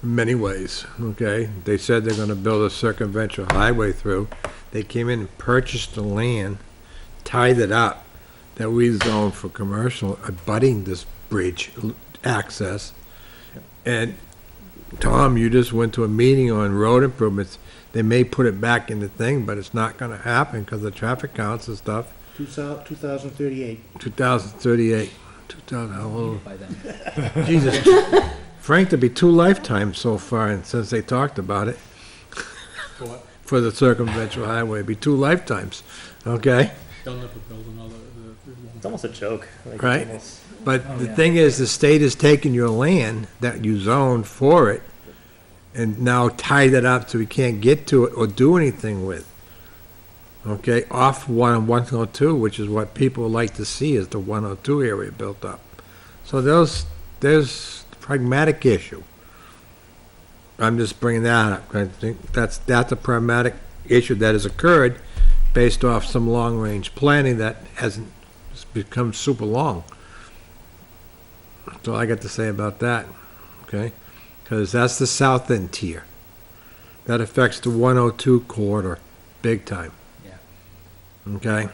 in many ways, okay? They said they're gonna build a circumvention highway through. They came in and purchased the land, tied it up, that we zoned for commercial, abutting this bridge access. And Tom, you just went to a meeting on road improvements. They may put it back in the thing, but it's not gonna happen because of traffic counts and stuff. 2038. 2038, 2000, how old? By then. Jesus. Frank, there'll be 2 lifetimes so far, and since they talked about it, What? for the circumvention highway, it'd be 2 lifetimes, okay? They'll never build another, It's almost a joke. Like, Right. it's almost- But Oh, the yeah. thing is, the state has taken your land that you zoned for it, and now tied it up so we can't get to it or do anything with. Okay, off 102, which is what people like to see, is the 102 area built up. So there's a pragmatic issue. I'm just bringing that up. I think that's a pragmatic issue that has occurred based off some long-range planning that hasn't it's become super long. That's all I got to say about that, okay? Because that's the south end tier. That affects the 102 corridor, big time. Yeah. Okay?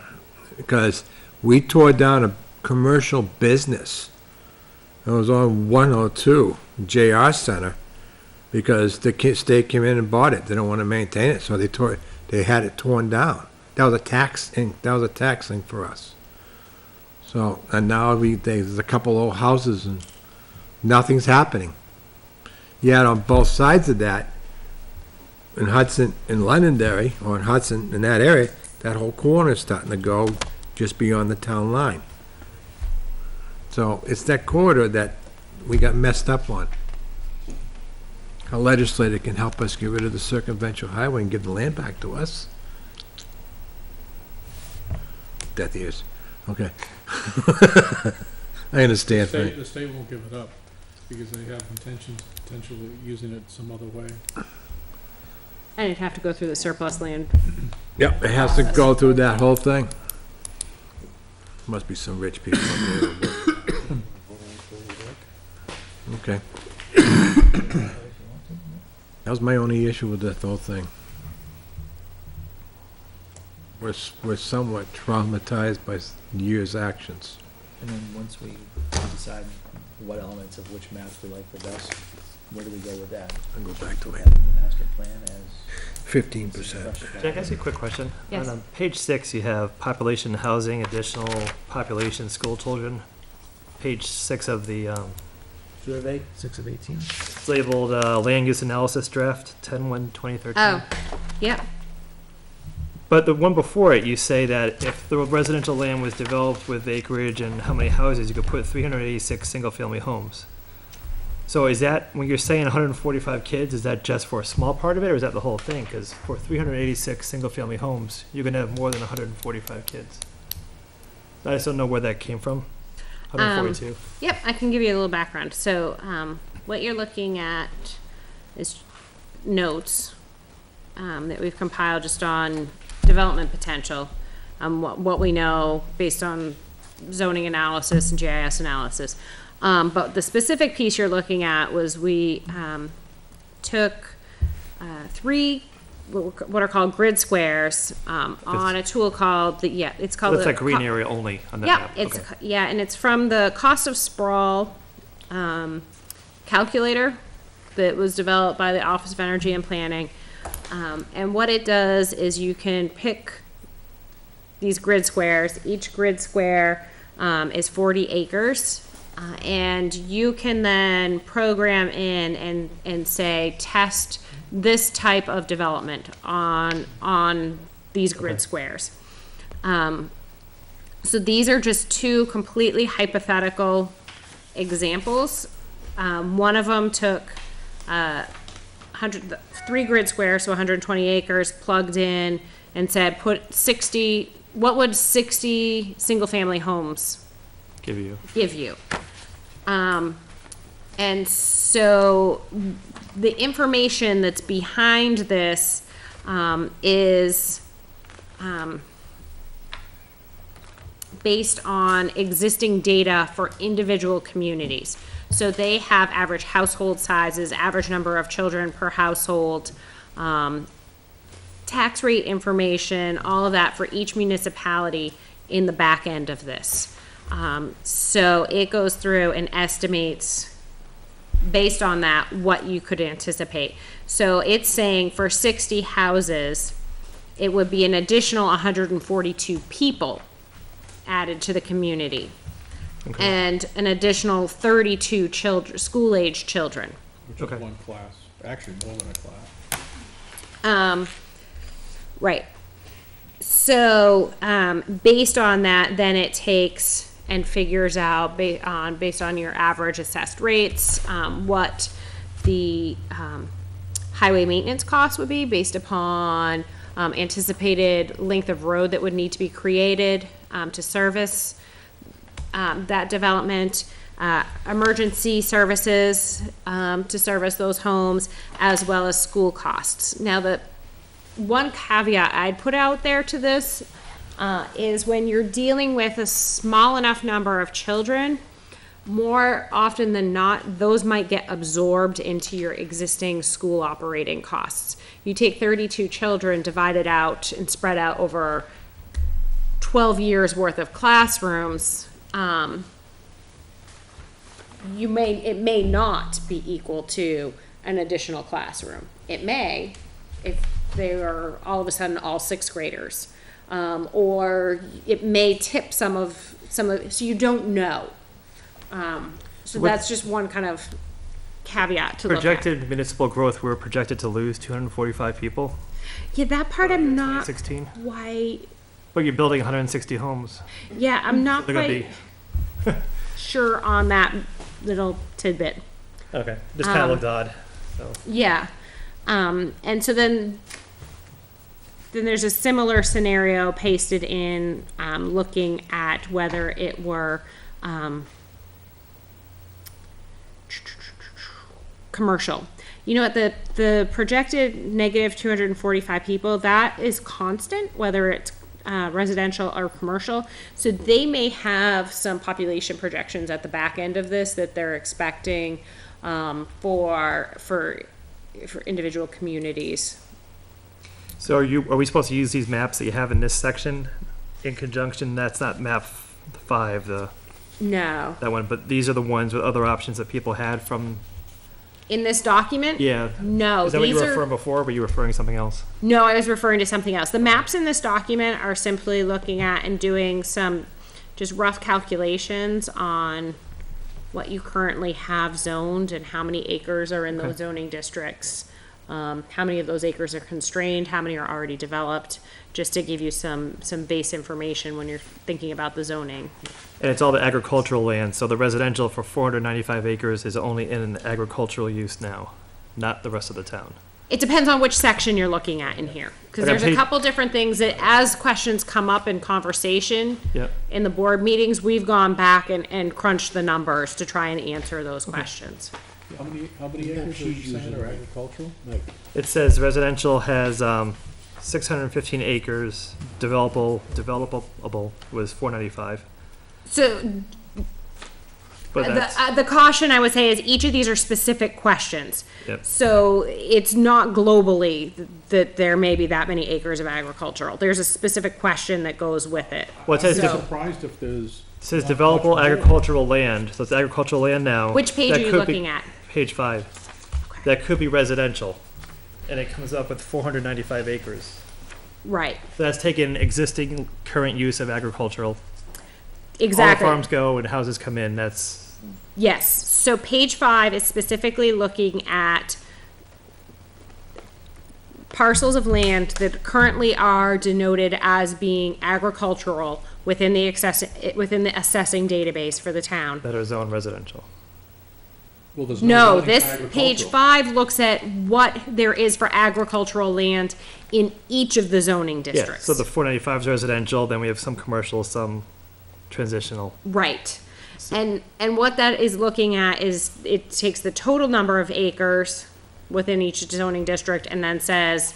Because we tore down a commercial business that was on 102, JR Center, because the state came in and bought it. They don't want to maintain it, so they had it torn down. That was a tax thing for us. So, and now there's a couple old houses and nothing's happening. Yet on both sides of that, in Hudson, in Londonderry, or in Hudson, in that area, that whole corner is starting to go just beyond the town line. So it's that corridor that we got messed up on. A legislator can help us get rid of the circumvention highway and give the land back to us. Death ears. Okay. I understand, Frank. The state won't give it up because they have intentions potentially using it some other way. And it'd have to go through the surplus land. Yep, it has to go through that whole thing. Must be some rich people up there. Okay. That was my only issue with that whole thing. We're somewhat traumatized by years' actions. And then once we decide what elements of which maps we like the best, where do we go with that? I'll go back to Put it. that in the master plan as 15%. fresh Jack, can I ask you a quick question? Yes. On page 6, you have population, housing, additional population, school children. Page 6 of the, Survey? 6 of 18. it's labeled land use analysis draft, 10/1/2013. Oh, yep. But the one before it, you say that if the residential land was developed with acreage and how many houses, you could put 386 single-family homes. So is that, when you're saying 145 kids, is that just for a small part of it, or is that the whole thing? Because for 386 single-family homes, you're gonna have more than 145 kids. I just don't know where that came from. 142. Yep, I can give you a little background. So, what you're looking at is notes that we've compiled just on development potential, what we know based on zoning analysis and GIS analysis. But the specific piece you're looking at was we took 3 what are called grid squares on a tool called it's called That's the like green area only on that yeah, map. it's Okay. and it's from the cost of sprawl calculator that was developed by the Office of Energy and Planning. And what it does is you can pick these grid squares. Each grid square is 40 acres. And you can then program in and say, test this type of development on these grid squares. So these are just 2 completely hypothetical examples. One of them took 3 grid squares, so 120 acres, plugged in and said, what would 60 single-family homes Give you. give you? And so the information that's behind this is based on existing data for individual communities. So they have average household sizes, average number of children per household, tax rate information, all of that for each municipality in the back end of this. So it goes through and estimates based on that what you could anticipate. So it's saying for 60 houses, it would be an additional 142 people added to the community. Okay. And an additional 32 children, school-age children. Which is Okay. one class, actually more than a class. Right. So, based on that, then it takes and figures out based on your average assessed rates, what the, highway maintenance costs would be based upon, anticipated length of road that would need to be created, to service, that development, emergency services, to service those homes, as well as school costs. Now, the one caveat I'd put out there to this is when you're dealing with a small enough number of children, more often than not, those might get absorbed into your existing school operating costs. You take 32 children, divide it out, and spread out over 12 years worth of classrooms. It may not be equal to an additional classroom. It may, if they are all of a sudden all sixth graders. Or it may tip some of, so you don't know. So What- that's just one kind of caveat to look at. Projected municipal growth, we're projected to lose 245 people Yeah, that part by I'm not 2016. quite, But you're building 160 homes. yeah, I'm not They're gonna quite sure on that little tidbit. Okay, just kind of looked odd, so. Yeah. And so then there's a similar scenario pasted in, looking at whether it were, commercial. You know what, the projected negative 245 people, that is constant, whether it's residential or commercial. So they may have some population projections at the back end of this that they're expecting for individual communities. So are we supposed to use these maps that you have in this section in conjunction? That's not map 5, No. that one, but these are the ones with other options that people had from, In this document? yeah. No, Is that what you these were are, referring before, or were you referring to something else? no, I was referring to something else. The maps in this document are simply looking at and doing some just rough calculations on what you currently have zoned and how many acres are in those Okay. zoning districts. How many of those acres are constrained, how many are already developed, just to give you some base information when you're thinking about the zoning. And it's all the agricultural land, so the residential for 495 acres is only in an agricultural use now, not the rest of the town. It depends on which section you're looking at in here, because Okay, there's a page- couple different things that, as questions come up in conversation Yep. in the board meetings, we've gone back and crunched the numbers to try and answer those questions. How many acres are you saying are agricultural? It says residential has 615 acres, developable was 495. So But that's, the caution I would say is each of these are specific questions. Yep. So it's not globally that there may be that many acres of agricultural. There's a specific question that goes with it. well, it says, I'm So- surprised if there's. it says not developable much more. agricultural land, so it's agricultural land now. Which page That are you could be- looking at? Page 5. Okay. That could be residential, and it comes up with 495 acres. Right, So that's taken existing current use of agricultural. exactly. All the farms go and houses come in, that's, Yes, so page 5 is specifically looking at parcels of land that currently are denoted as being agricultural within the assessing database for the town. that are zoned residential. Well, there's No, zoning this for page agricultural. 5 looks at what there is for agricultural land in each of the zoning Yeah, districts. so the 495 is residential, then we have some commercial, some transitional. Right. And what that is looking at is it takes the total number of acres within each zoning district and then says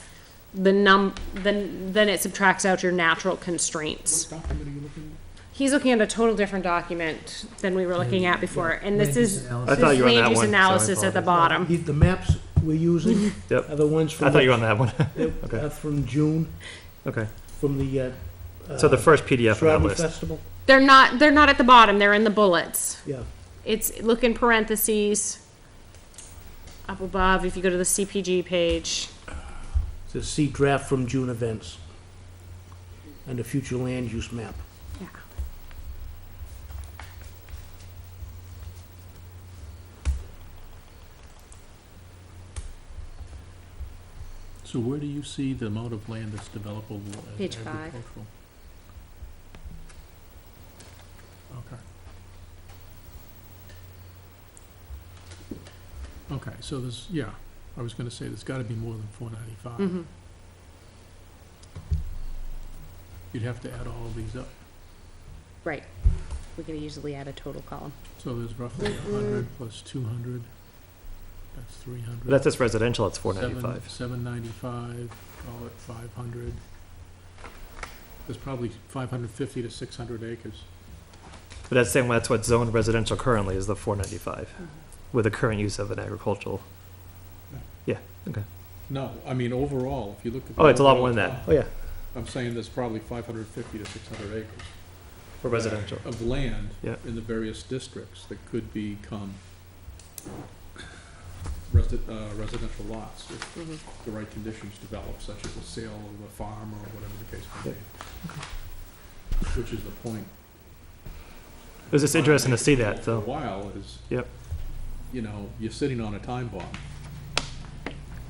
then it subtracts out your natural constraints. document are you looking He's looking at a total different document than we were looking at before, and this Land use is analysis. I thought you were on land that use one, so I analysis at the apologize. bottom. The maps we're using Yep. are the ones from. I thought you were on that one. They're, Okay. from June, Okay. from the, So the first PDF on that Strawberry list. Festival, They're not at the bottom, they're in the bullets. yeah. It's, look in parentheses, up above, if you go to the CPG page. Says see draft from June events. And the future land use map. Yeah. So where do you see the amount of land that's developable as Page 5. agricultural? Okay. Okay, so there's, yeah, I was gonna say, there's gotta be more than 495. Mhm. You'd have to add all of these up. Right. We could easily add a total column. So there's roughly 100 plus 200, that's 300. But that's just residential, it's 495. 795, call it 500. There's probably 550 to 600 acres. But that's what zoned residential currently is, the 495, with the current use of an agricultural. Yeah, okay. No, I mean, overall, if you look at. the Oh, it's a lot overall more than that. pie, Oh, yeah, I'm saying there's probably 550 to 600 acres. for residential. Of land. Yeah. In the various districts that could become residential lots if Mhm. the right conditions develop, such as a sale of a farm or whatever the case may be. Which is the point. It was just interesting to see that, For a though. while is. Yep. You know, you're sitting on a time bomb.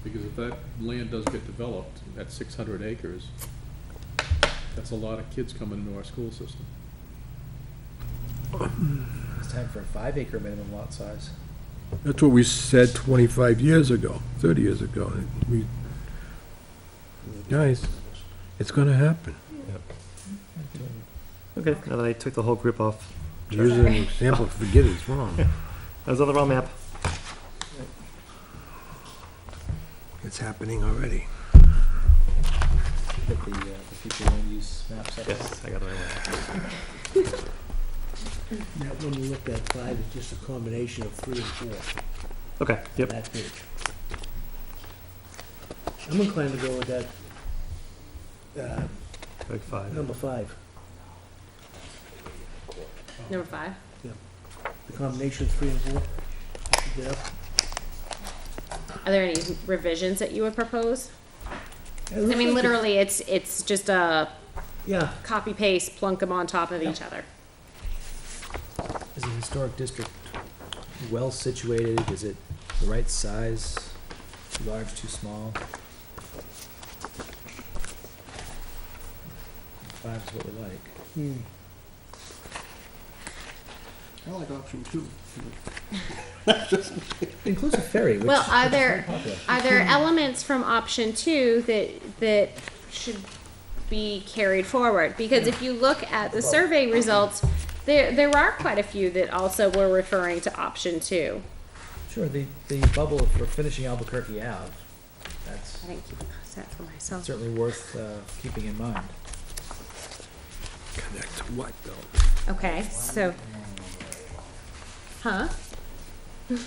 Because if that land does get developed at 600 acres, that's a lot of kids coming into our school system. It's time for a 5-acre minimum lot size. That's what we said 25 years ago, 30 years ago. Guys, it's gonna happen. Okay, now that I took the whole group off, Using an example, forget it's wrong. I was on the wrong map. It's happening already. Get the future land use map section. Yes, I got the right one. That one you looked at, 5, is just a combination of 3 and 4, Okay, yep. that page. I'm inclined to go with that, Like 5. number 5, Number 5. the combination of 3 and 4. Get up. Are there any revisions that you would propose? It I looks mean, like literally, it's just a Yeah, copy paste, plunk them on top of each other. Is the historic district well situated? Is it the right size? Too large, too small? 5 is what we like. I like option 2. Includes a ferry, which Well, are is there- very popular. Are there elements from option 2 that should be carried forward? Because if you look at the survey results, there are quite a few that also were referring to option 2. Sure, the bubble for finishing Albuquerque Ave, that's I didn't keep that for myself. certainly worth keeping in mind. Connect to what, though? Okay, so. Huh? You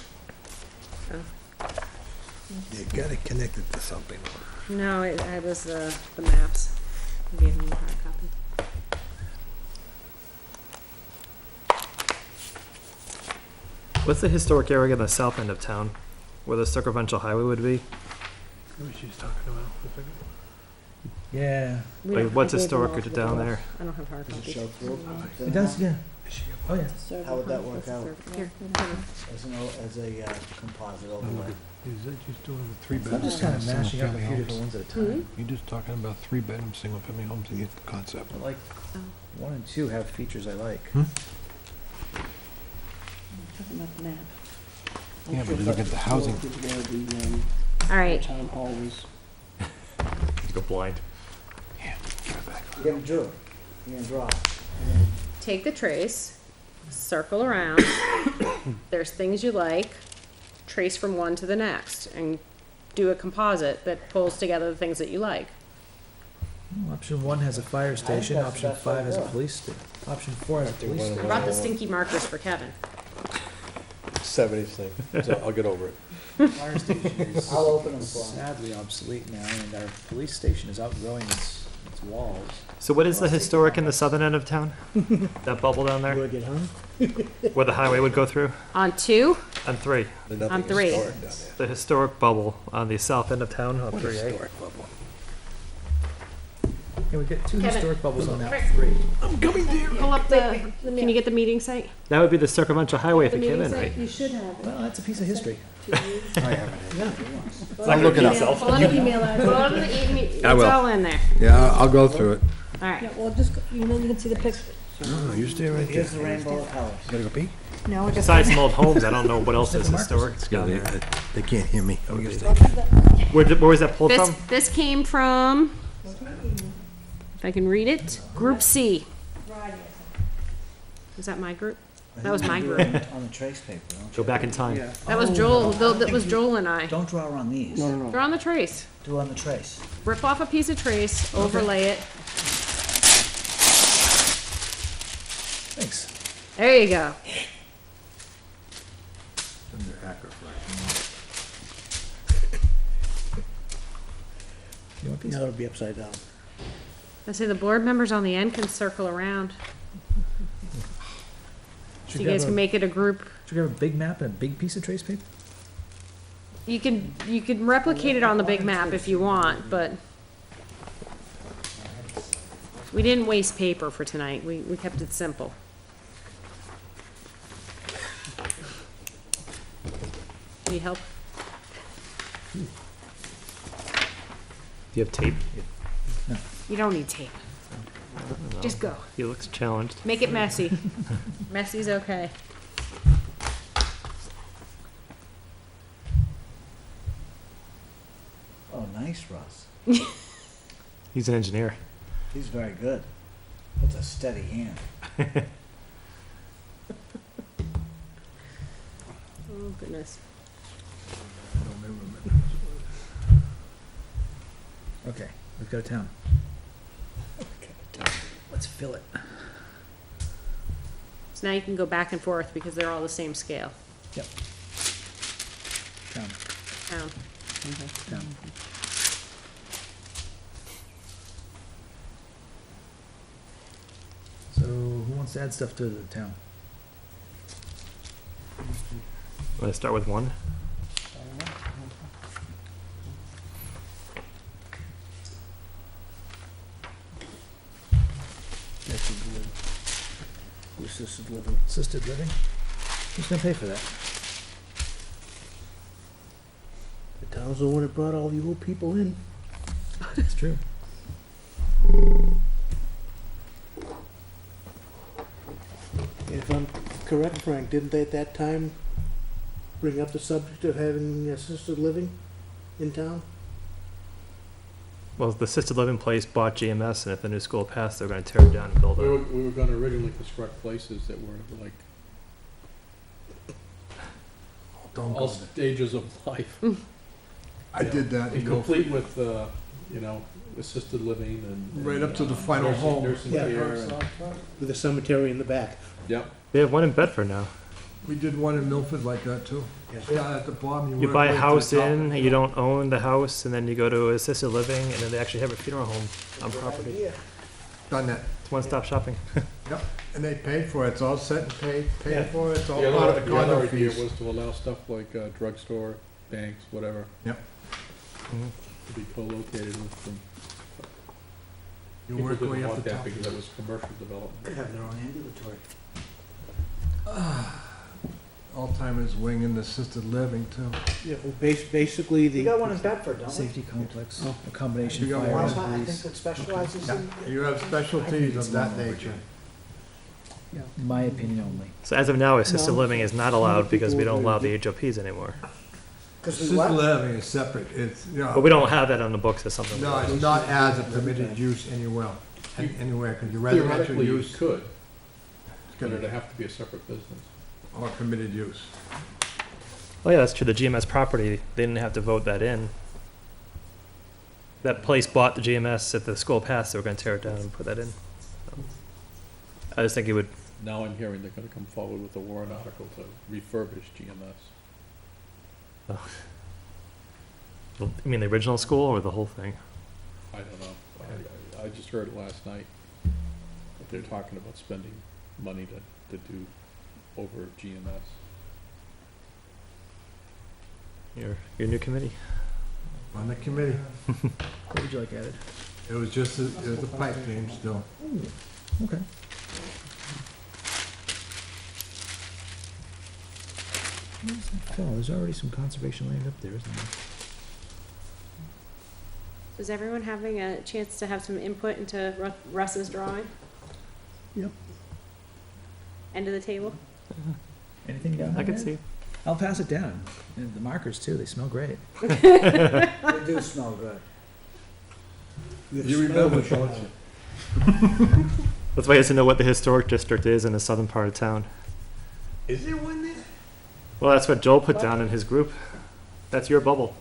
gotta connect it to something. No, it was the maps. I gave him the hard copy. What's the historic area in the south end of town, where the circumferential highway would be? What she's talking about. Yeah. We Like, don't- what's I gave them historic all to the down girls. there? I don't have hard Does it copies. show through? It does, yeah. Oh, yeah. How would that work out? Here. As a composite overlay? Is that just doing the 3 I'm just kind of mashing up a few different ones at a time. You're just talking about 3-bedroom, single-family homes, and get the concept. I like, 1 and 2 have features I like. Talking about the map. Yeah, but you look at the housing. Is where the All right. town hall is. Go blind. You gotta draw. You gotta draw. Take the trace, circle around. There's things you like, trace from one to the next, and do a composite that pulls together the things that you like. Option 1 has a fire station, that's option the best way 5 has a to go. police station, option 4 has a police I station. brought the stinky markers for Kevin. 70s thing, so I'll get over it. Fire station is I'll open them for 'em. sadly obsolete now, and our police station is outgrowing its walls. So what is the historic in the southern end of town? That bubble down there, Where it get hung? where the highway would go through? On 2, On 3, on 3. the historic bubble on the south end of town on 3A. Yeah, we've got 2 Kevin. historic bubbles on that Rick. 3. Pull up the, can you get the meeting site? That would be the circumferential highway if The it came meeting in, site, right? you should have. Well, that's a piece of history. I'll look it up. Pull up email Pull address. up the email, it's I will. all in there. Yeah, I'll go through it. All right. Yeah, well, just, you know, you can see the picture. No, you stay right there. Here's the rainbow of colors. Gotta go pee? No, we're just. Besides some old homes, I don't know what else is historic Yeah, down there. they can't hear me. I guess they Where was that pulled This, from? this came from, if I can read it, Group C. Is that my group? That was my group. On the trace paper, don't Go back in time. That was Joel, that was Joel and I. you? Don't draw on these. No, no, no. They're on the trace. Do on the trace. Rip off a piece of trace, overlay it. Thanks. There you go. You want a piece? Now it'll be upside down. I say the board members on the end can circle around. So you guys can make it a group. Should we have a big map and a big piece of trace paper? You can replicate it on the big map if you want, but we didn't waste paper for tonight. We kept it simple. Need help? Do you have tape? You don't need tape. Just go. He looks challenged. Make it messy. Messy's okay. Oh, nice, Russ. He's an engineer. He's very good. That's a steady hand. Oh, goodness. Okay, we've got a town. Let's fill it. So now you can go back and forth because they're all the same scale. Town, Town. town. So who wants to add stuff to the town? Let's start with 1. Assisted living. Assisted living? Who's gonna pay for that? The town's the one that brought all the old people in. It's true. If I'm correct, Frank, didn't they at that time bring up the subject of having assisted living in town? Well, the assisted living place bought GMS, and if the new school passed, they're gonna tear it down and build We were, a. we were gonna originally construct places that were like Don't all go there. stages of life. I did that. And complete with, you know, assisted living and. Right up to the final nursing- home. Nursing Yeah. care and, With a cemetery in the back. yep. They have one in Bedford now. We did one in Milford like that too. Yeah, at the bottom. You work buy right a to the house top. in, you don't own the house, and then you go to assisted living, and then they actually have a funeral home on property. Done that. It's one-stop shopping. Yep, and they paid for it. It's all set and paid Yeah. for it. It's all The part other, of the the other condo idea fees. was to allow stuff like drugstore, banks, whatever, Mhm. to be co-located with them. You People work didn't way up want the that top. because that was commercial development. Could have their own ambulatory. Alzheimer's wing and assisted living too. Yeah, well, basically We the. got one in Bedford, don't we? Safety complex, a combination You of got fire one? and I think police. that specializes in. You have specialties of that nature. Yeah, my opinion only. So as of now, assisted No. living is not allowed because we don't allow the HOPs anymore. Because we Assisted what? living is separate. It's, you know. But we don't have that on the books as something. No, it's not as a permitted use anywhere, anywhere, because your residential Theoretically, you use could, is but gonna it'd have to be a separate business. or permitted use. Oh yeah, that's true. The GMS property, they didn't have to vote that in. that place bought the GMS at the school passed, they were gonna tear it down and put that in. So, I just think it would, Now I'm hearing they're gonna come forward with a warrant article to refurbish GMS. you mean the original school or the whole thing? I don't know. I just heard it last night. That they're talking about spending money to do over GMS. Your new committee? On the committee. What would you like added? It was just, it was a pipe dream still. Okay. Where's that Phil? There's already some conservation land up there, isn't there? Is everyone having a chance to have some input into Russ's drawing? Yep. End of the table? Anything down I there? could see. I'll pass it down. And the markers too, they smell great. They do smell good. You remember, don't you? That's why he has to know what the historic district is in the southern part of town. Is there one there? Well, that's what Joel put down in his group. That's your bubble.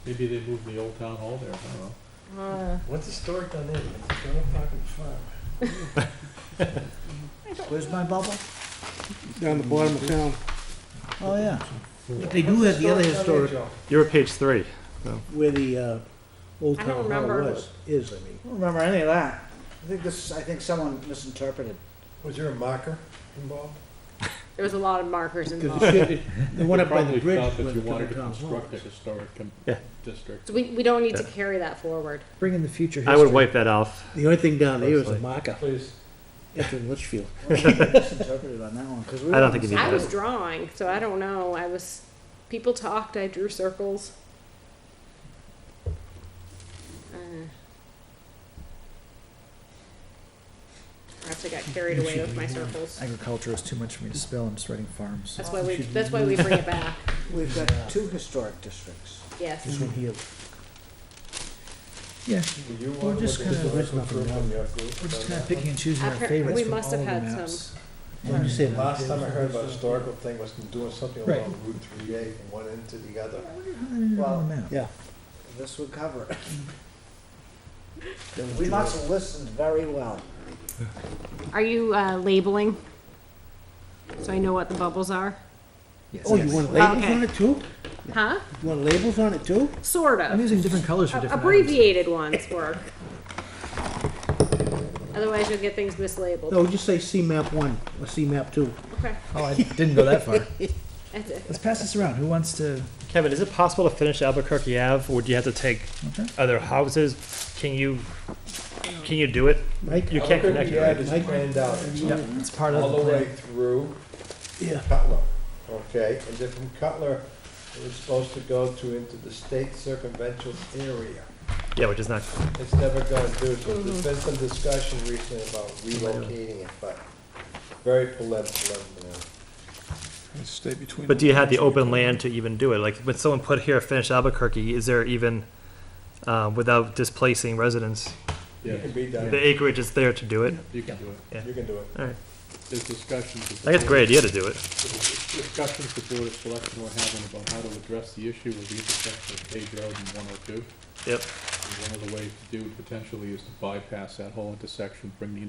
Maybe they moved the old town hall there, I don't know. What's historic on there? It's a farm. Where's my bubble? Down the bottom of town. Oh, yeah. But they do have the other historic, You were page 3. where the, Old I Town don't Hall remember. was, is, I mean. I don't remember any of that. I think someone misinterpreted. Was there a marker involved? There was a lot of markers Because involved. the one up by the Probably bridge thought is where that the you wanted to town hall construct a is. historic Yeah. district. So we don't need to carry that forward. Bring in the future I history. would wipe that off. The only thing down there is a Personally. marker, Please. entering Litchfield. Misinterpreted on that one, 'cause we I don't were think you on the need I same- was drawing, so I don't know. People talked, I drew circles. Perhaps I got carried away with my circles. Agriculture is too much for me to spell. I'm just writing farms. That's why we bring it back. We've got 2 historic districts. Yes. This one here. Yeah, You We're want just what kinda- the there's historical nothing group wrong. in your group we're just done kind of that? picking and choosing our Apparently, favorites we from must all have the had maps. When you say Last time I heard about historical thing was doing something Right. along Route 3A from one end to the other. Well, On the map. Yeah. This would cover it. We must have listened very well. Are you labeling? So I know what the bubbles are? Yes. Oh, you want labels Okay. on it too? Huh? You want labels on it too? Sort I'm of. using different colors for different items. Abbreviated ones work. Otherwise, you'll get things mislabeled. No, just say C-map 1 or C-map 2. Okay, Oh, I didn't go that far. that's it. Let's pass this around. Who wants to? Kevin, is it possible to finish Albuquerque Ave, or would you have to take Okay. other houses? Can you do it? Mike? You can't connect it, Albuquerque right? Ave is planned out Yeah, it's part of all the the way plan. through Yeah. Cutler, okay? And then from Cutler, it was supposed to go into the state circumvention area. Yeah, which is not, It's never gonna do, so there's been some discussion recently about relocating it, but very preliminary. Stay between. but do you have the open land to even do it? Like, when someone put here, finish Albuquerque, is there even, without displacing residents, It Yeah, can be done, the acreage is there to do it? you can do it. you can do it. There's discussions. I think it's a great idea to do it. Discussions the Board of Selectmen were having about how to address the issue of the intersection of Page Road and 102. Yep. And one of the ways to do it potentially is to bypass that whole intersection, bring the